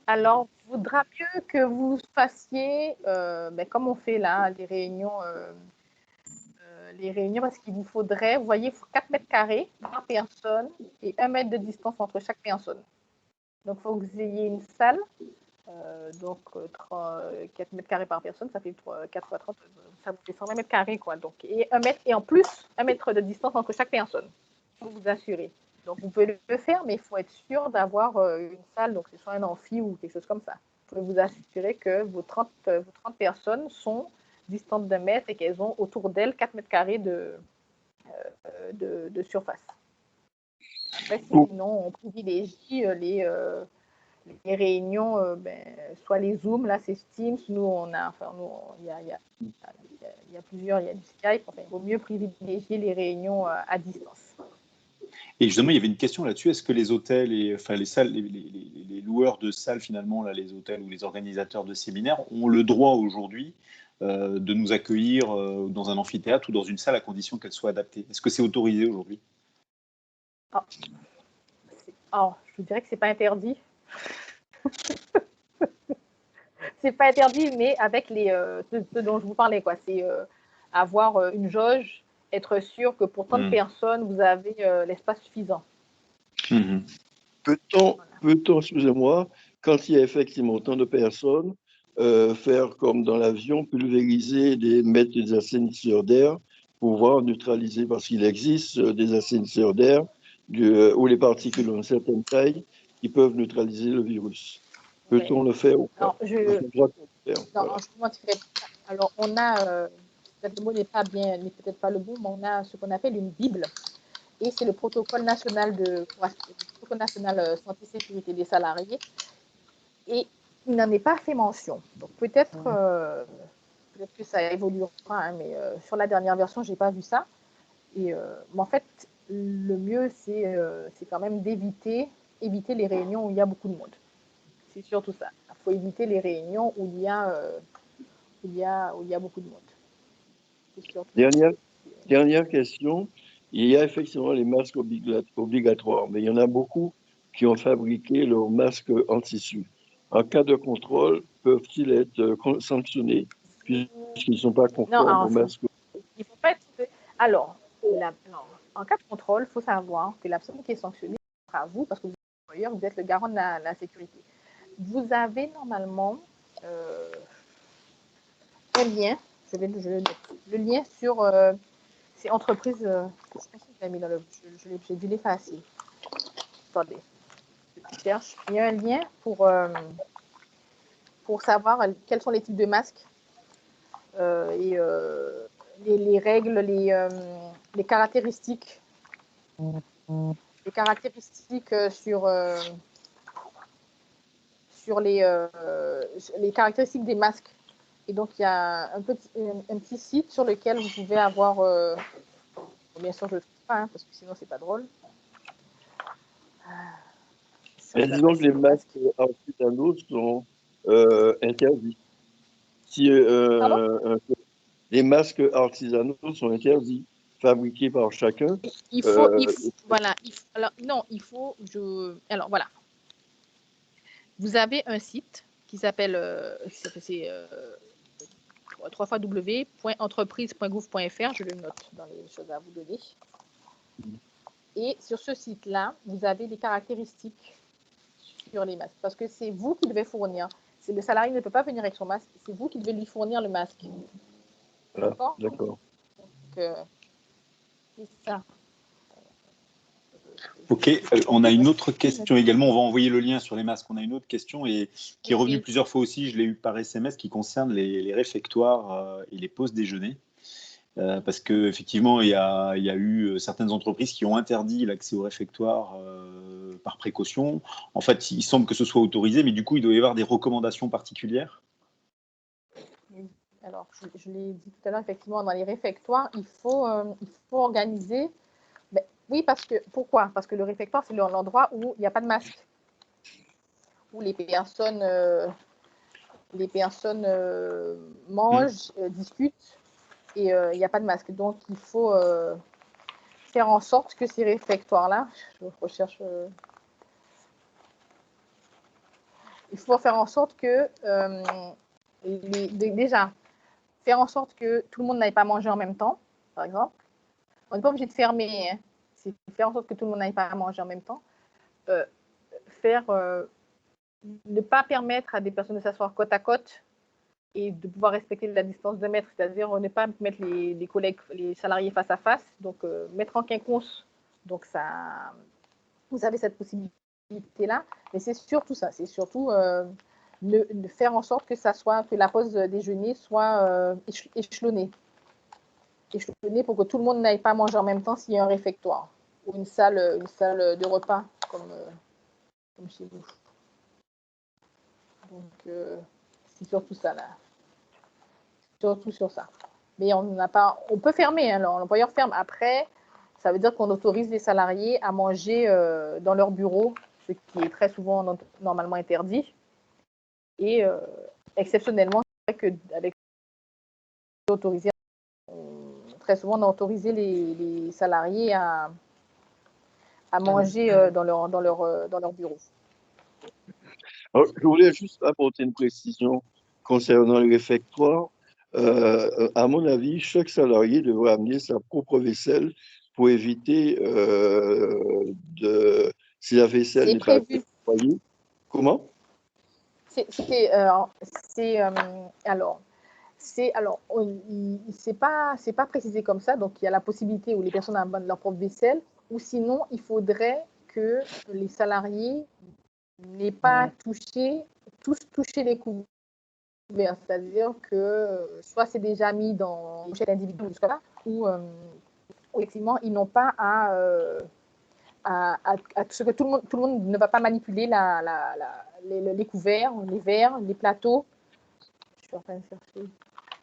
Alors, il vaudra mieux que vous fassiez, comme on fait là, les réunions, parce qu'il vous faudrait, vous voyez, 4 mètres carrés par personne et 1 mètre de distance entre chaque personne. Donc, il faut que vous ayez une salle. 4 mètres carrés par personne, ça fait 4 fois 30, ça vous fait 120 mètres carrés, quoi. Donc, et en plus, 1 mètre de distance entre chaque personne, pour vous assurer. Donc, vous pouvez le faire, mais il faut être sûr d'avoir une salle, donc c'est soit un amphi ou quelque chose comme ça. Vous pouvez vous assurer que vos 30 personnes sont distantes d'1 mètre et qu'elles ont autour d'elles 4 mètres carrés de surface. Après, sinon, on privilégie les réunions, soit les Zoom, là c'est Teams, nous il y a plusieurs, il y a du Skype, enfin, il vaut mieux privilégier les réunions à distance. Et justement, il y avait une question là-dessus. Est-ce que les hôtels et enfin les salles, les loueurs de salles finalement, là, les hôtels ou les organisateurs de séminaires ont le droit aujourd'hui de nous accueillir dans un amphithéâtre ou dans une salle à condition qu'elle soit adaptée? Est-ce que c'est autorisé aujourd'hui? Ah, je vous dirais que c'est pas interdit. C'est pas interdit, mais avec ce dont je vous parlais, quoi. C'est avoir une jauge, être sûr que pour tant de personnes, vous avez l'espace suffisant. Mmh. Peut-on, excusez-moi, quand il y a effectivement tant de personnes, faire comme dans l'avion, pulvériser, mettre des assainisseurs d'air pour pouvoir neutraliser, parce qu'il existe des assainisseurs d'air où les particules ont une certaine taille qui peuvent neutraliser le virus. Peut-on le faire ou pas? Non, je vous mentirais pas. Alors, on a, le mot n'est peut-être pas le bon, mais on a ce qu'on appelle une Bible. Et c'est le protocole national santé sécurité des salariés. Et il n'en est pas fait mention. Donc peut-être que ça évoluera, hein, mais sur la dernière version, je n'ai pas vu ça. Et mais en fait, le mieux, c'est quand même éviter les réunions où il y a beaucoup de monde. C'est surtout ça. Il faut éviter les réunions où il y a beaucoup de monde. Dernière question. Il y a effectivement les masques obligatoires, mais il y en a beaucoup qui ont fabriqué leurs masques en tissu. En cas de contrôle, peuvent-ils être sanctionnés puisqu'ils ne sont pas conformes aux masques? Il faut pas être... Alors, en cas de contrôle, il faut savoir que la personne qui est sanctionnée sera vous, parce que vous êtes le garant de la sécurité. Vous avez normalement un lien, le lien sur ces entreprises. Je pense que je l'ai mis dans j'ai dû l'effacer. Attendez, je cherche. Il y a un lien pour savoir quels sont les types de masques et les règles, les caractéristiques. Les caractéristiques sur les caractéristiques des masques. Et donc, il y a un petit site sur lequel vous pouvez avoir... bien sûr, je ne le trouve pas, hein, parce que sinon, c'est pas drôle. Disons que les masques artisanaux sont interdits. Si les masques artisanaux sont interdits, fabriqués par chacun. Alors, voilà. Vous avez un site qui s'appelle www.entreprise.gouv.fr. Je le note dans les choses à vous donner. Et sur ce site-là, vous avez des caractéristiques sur les masques. Parce que c'est vous qui devez fournir. Le salarié ne peut pas venir avec son masque. C'est vous qui devez lui fournir le masque. D'accord? D'accord. Donc, c'est ça. Ok, on a une autre question également. On va envoyer le lien sur les masques. On a une autre question et qui est revenue plusieurs fois aussi. Je l'ai eu par SMS, qui concerne les réfectoires et les pauses déjeuner. Parce qu'effectivement, il y a eu certaines entreprises qui ont interdit l'accès au réfectoire par précaution. En fait, il semble que ce soit autorisé, mais du coup, il doit y avoir des recommandations particulières. Alors, je l'ai dit tout à l'heure, effectivement, dans les réfectoires, il faut organiser. Oui, pourquoi? Parce que le réfectoire, c'est l'endroit où il n'y a pas de masque, où les personnes mangent, discutent, et il n'y a pas de masque. Donc, il faut faire en sorte que ces réfectoires-là, je recherche... il faut faire en sorte que, déjà, faire en sorte que tout le monde n'aille pas manger en même temps, par exemple. On n'est pas obligé de fermer, hein. C'est faire en sorte que tout le monde n'aille pas manger en même temps. Ne pas permettre à des personnes de s'asseoir côte à côte et de pouvoir respecter la distance de mètre, c'est-à-dire ne pas mettre les collègues, les salariés face à face, donc mettre en quinconce. Donc ça, vous avez cette possibilité-là, mais c'est surtout ça, c'est surtout de faire en sorte que la pause déjeuner soit échelonnée pour que tout le monde n'aille pas manger en même temps s'il y a un réfectoire ou une salle de repas comme chez vous. Donc, c'est surtout ça, là. Surtout sur ça. Mais on peut fermer, hein, l'employeur ferme. Après, Ça veut dire qu'on autorise les salariés à manger dans leur bureau, ce qui est très souvent normalement interdit. Et exceptionnellement, c'est vrai qu'avec autorisé, très souvent on a autorisé les salariés à manger dans leur bureau. Alors, je voulais juste apporter une précision concernant le réfectoire. À mon avis, chaque salarié devrait amener sa propre vaisselle pour éviter si la vaisselle n'est pas nettoyée. Comment? C'est pas précisé comme ça, donc il y a la possibilité où les personnes amènent leur propre vaisselle, ou sinon il faudrait que les salariés n'aient pas touché les couverts, c'est-à-dire que soit c'est déjà mis dans une pochette individuelle ou effectivement ils n'ont pas ce que tout le monde ne va pas manipuler les couverts, les verres, les plateaux. Je suis en train de chercher.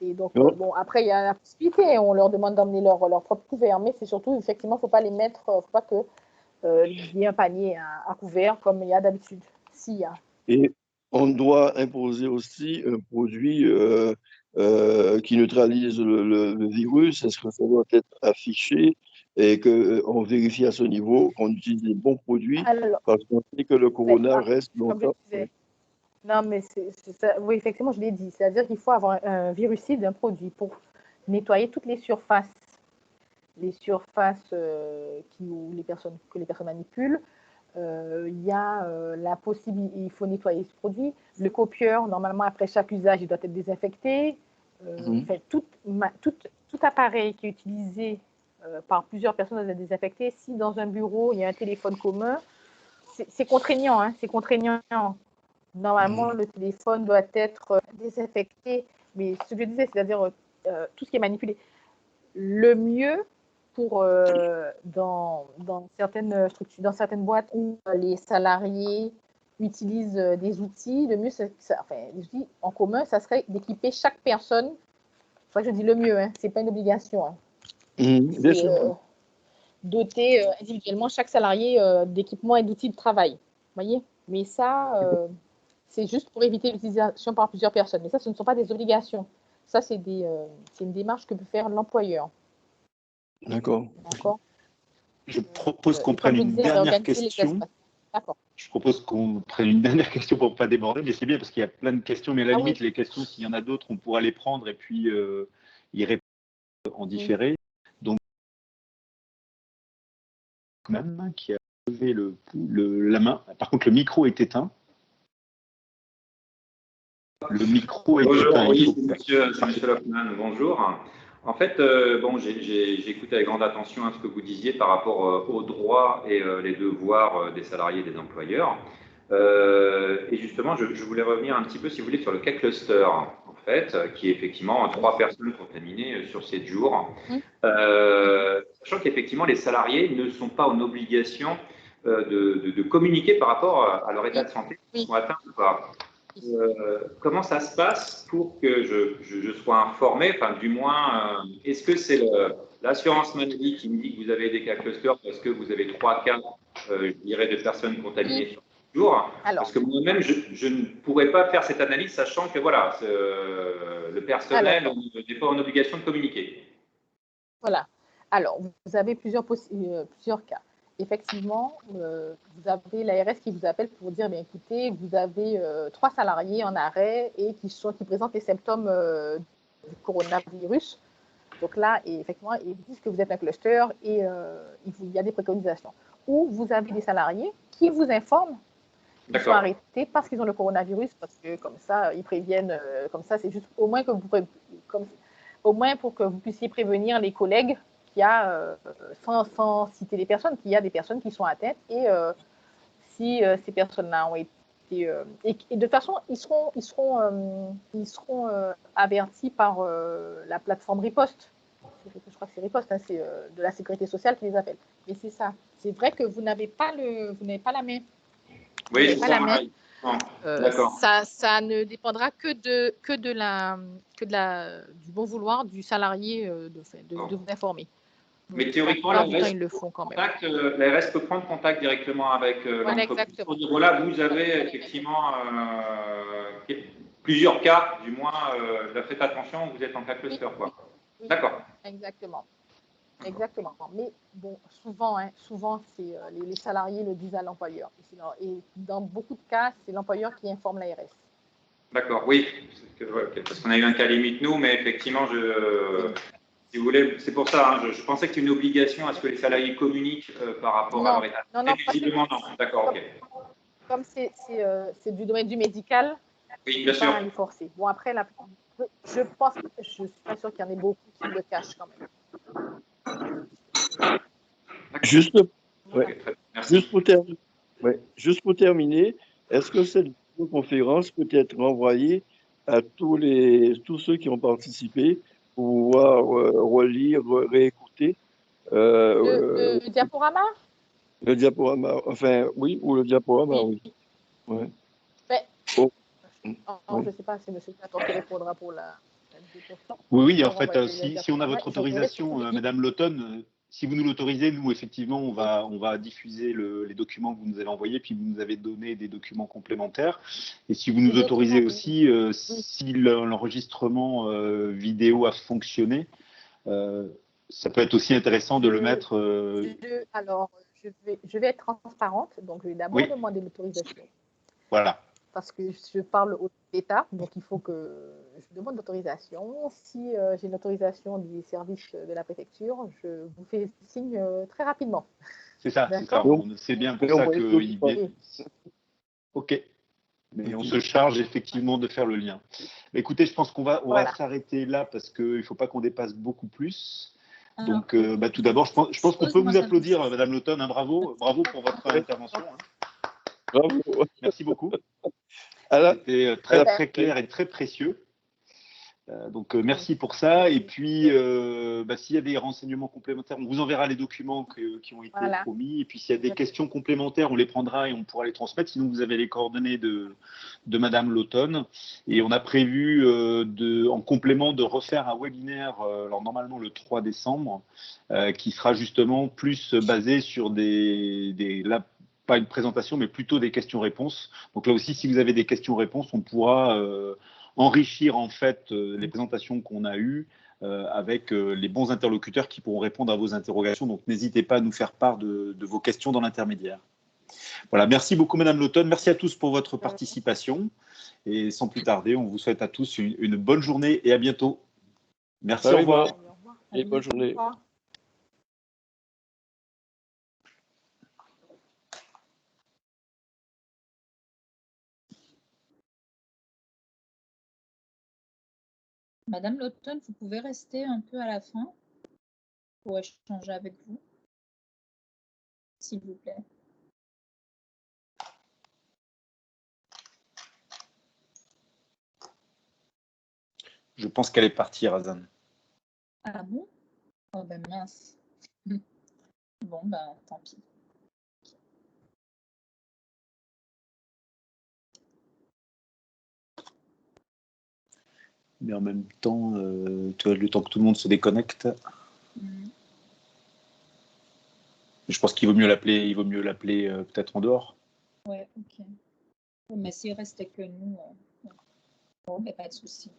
Et donc, bon, après, il y a la possibilité, on leur demande d'emmener leur propre couvert, mais c'est surtout, effectivement, il ne faut pas les mettre, il ne faut pas qu'il y ait un panier à couvert comme il y a d'habitude, s'il y a. Et on doit imposer aussi un produit qui neutralise le virus. Est-ce que ça doit être affiché et qu'on vérifie à ce niveau qu'on utilise les bons produits? Alors, parce qu'on sait que le corona reste longtemps. Non, mais ça, oui, effectivement, je l'ai dit. C'est-à-dire qu'il faut avoir un virucide, un produit pour nettoyer toutes les surfaces que les personnes manipulent. Il y a la possibilité, il faut nettoyer ce produit. Le copieur, normalement, après chaque usage, il doit être désinfecté. Enfin, tout appareil qui est utilisé par plusieurs personnes doit être désinfecté. Si dans un bureau, il y a un téléphone commun, c'est contraignant, hein, c'est contraignant. Normalement, le téléphone doit être désinfecté. Mais ce que je disais, c'est-à-dire tout ce qui est manipulé. Le mieux pour dans certaines structures, dans certaines boîtes où les salariés utilisent des outils, le mieux, des outils en commun, ça serait d'équiper chaque personne. C'est vrai que je dis le mieux, hein, c'est pas une obligation. Hein. Bien sûr. Doter individuellement chaque salarié d'équipements et d'outils de travail. Vous voyez? Mais ça, c'est juste pour éviter l'utilisation par plusieurs personnes. Mais ça, ce ne sont pas des obligations. Ça, c'est une démarche que peut faire l'employeur. D'accord. Je propose qu'on prenne une dernière question. Je propose qu'on prenne une dernière question pour ne pas déborder, mais c'est bien parce qu'il y a plein de questions. Mais à la limite, les questions, s'il y en a d'autres, on pourra les prendre et puis y répondre en différé. Donc, même qui a levé la main. Par contre, le micro est éteint. Le micro est éteint. Oui, c'est monsieur Lockman. Bonjour. En fait, bon, j'ai écouté avec grande attention ce que vous disiez par rapport aux droits et les devoirs des salariés et des employeurs. Et justement, je voulais revenir un petit peu, si vous voulez, sur le cas cluster, en fait, qui est effectivement 3 personnes contaminées sur 7 jours. Sachant qu'effectivement, les salariés ne sont pas en obligation de communiquer par rapport à leur état de santé, s'ils sont atteints ou pas. Comment ça se passe pour que je sois informé, enfin du moins, est-ce que c'est l'assurance maladie qui me dit que vous avez des cas clusters parce que vous avez 3 cas, je dirais, de personnes contaminées sur le jour? Parce que moi-même, je ne pourrais pas faire cette analyse sachant que voilà, le personnel n'est pas en obligation de communiquer. Voilà. Alors, vous avez plusieurs cas. Effectivement, vous avez l'ARS qui vous appelle pour vous dire, bien, écoutez, vous avez 3 salariés en arrêt et qui présentent les symptômes du coronavirus. Donc là, effectivement, ils vous disent que vous êtes un cluster et il y a des préconisations. Ou vous avez des salariés qui vous informent qu'ils sont arrêtés parce qu'ils ont le coronavirus, parce que comme ça, ils préviennent, comme ça, c'est juste au moins pour que vous puissiez prévenir les collègues qu'il y a, sans citer les personnes, qu'il y a des personnes qui sont atteintes et si ces personnes-là ont été... et de toute façon, ils seront avertis par la plateforme Riposte. Je crois que c'est Riposte, hein, c'est de la sécurité sociale qui les appelle. Mais c'est ça. C'est vrai que vous n'avez pas la main. Oui, c'est ça. Ça ne dépendra que du bon vouloir du salarié de vous informer. Mais théoriquement, la plupart du temps, ils le font quand même. L'ARS peut prendre contact directement avec Voilà, l'entreprise exactement. pour dire voilà, vous avez effectivement plusieurs cas, du moins, faites attention, vous êtes en cas cluster, quoi. Oui, D'accord. exactement. Exactement. Mais bon, souvent c'est les salariés le disent à l'employeur. Et dans beaucoup de cas, c'est l'employeur qui informe l'ARS. D'accord, oui. Parce qu'on a eu un cas limite, nous, mais effectivement, si vous voulez, c'est pour ça, hein, je pensais que c'était une obligation à ce que les salariés communiquent par rapport à leur état. Non, visiblement, non. D'accord, ok. Comme c'est du domaine du médical, oui, bien sûr. Pas les forcer. Bon, après, je pense, je suis pas sûre qu'il y en ait beaucoup qui le cachent quand même. Juste pour terminer, est-ce que cette conférence peut être envoyée à tous ceux qui ont participé pour pouvoir relire, réécouter le diaporama? Le diaporama, enfin, oui, ou le diaporama, oui. Ouais. Mais, oh. Je ne sais pas si M. Platon qui répondra pour la question. Oui, en fait, si on a votre autorisation, Madame Lauton, si vous nous l'autorisez, nous, effectivement, on va diffuser les documents que vous nous avez envoyés, puis vous nous avez donné des documents complémentaires. Et si vous nous autorisez aussi, si l'enregistrement vidéo a fonctionné, ça peut être aussi intéressant de le mettre. Alors, je vais être transparente, donc je vais d'abord demander l'autorisation. Voilà. Parce que je parle au d'État, donc il faut que je demande l'autorisation. Si j'ai l'autorisation des services de la préfecture, je vous fais signe très rapidement. C'est ça, c'est bien pour ça qu'il vient. OK. Mais on se charge effectivement de faire le lien. Écoutez, je pense qu'on va s'arrêter là parce qu'il ne faut pas qu'on dépasse beaucoup plus. Alors, donc, tout d'abord, je pense qu'on peut vous applaudir, Madame Lauton. Hein, bravo pour votre intervention. Hein. Bravo. Merci beaucoup. C'était très clair et très précieux. Donc, merci pour ça. Et puis, s'il y a des renseignements complémentaires, on vous enverra les documents qui ont été promis. Et puis, s'il y a des questions complémentaires, on les prendra et on pourra les transmettre. Sinon, vous avez les coordonnées de Madame Lauton. Et on a prévu, en complément, de refaire un webinaire, alors normalement le 3 décembre, qui sera justement plus basé sur pas une présentation, mais plutôt des questions-réponses. Donc là aussi, si vous avez des questions-réponses, on pourra enrichir en fait les présentations qu'on a eues avec les bons interlocuteurs qui pourront répondre à vos interrogations. Donc n'hésitez pas à nous faire part de vos questions dans l'intermédiaire. Voilà, merci beaucoup Madame Lauton, merci à tous pour votre participation. Et sans plus tarder, on vous souhaite à tous une bonne journée et à bientôt. Merci, au revoir. Et bonne journée. Madame Lauton, vous pouvez rester un peu à la fin pour échanger avec vous, s'il vous plaît. Je pense qu'elle est partie, Razan. Ah bon? Oh ben mince. Bon, ben tant pis. Mais en même temps, tu vois, le temps que tout le monde se déconnecte. Je pense qu'il vaut mieux l'appeler, peut-être en dehors. Ouais, ok. Mais s'il restait que nous, bon, mais pas de souci.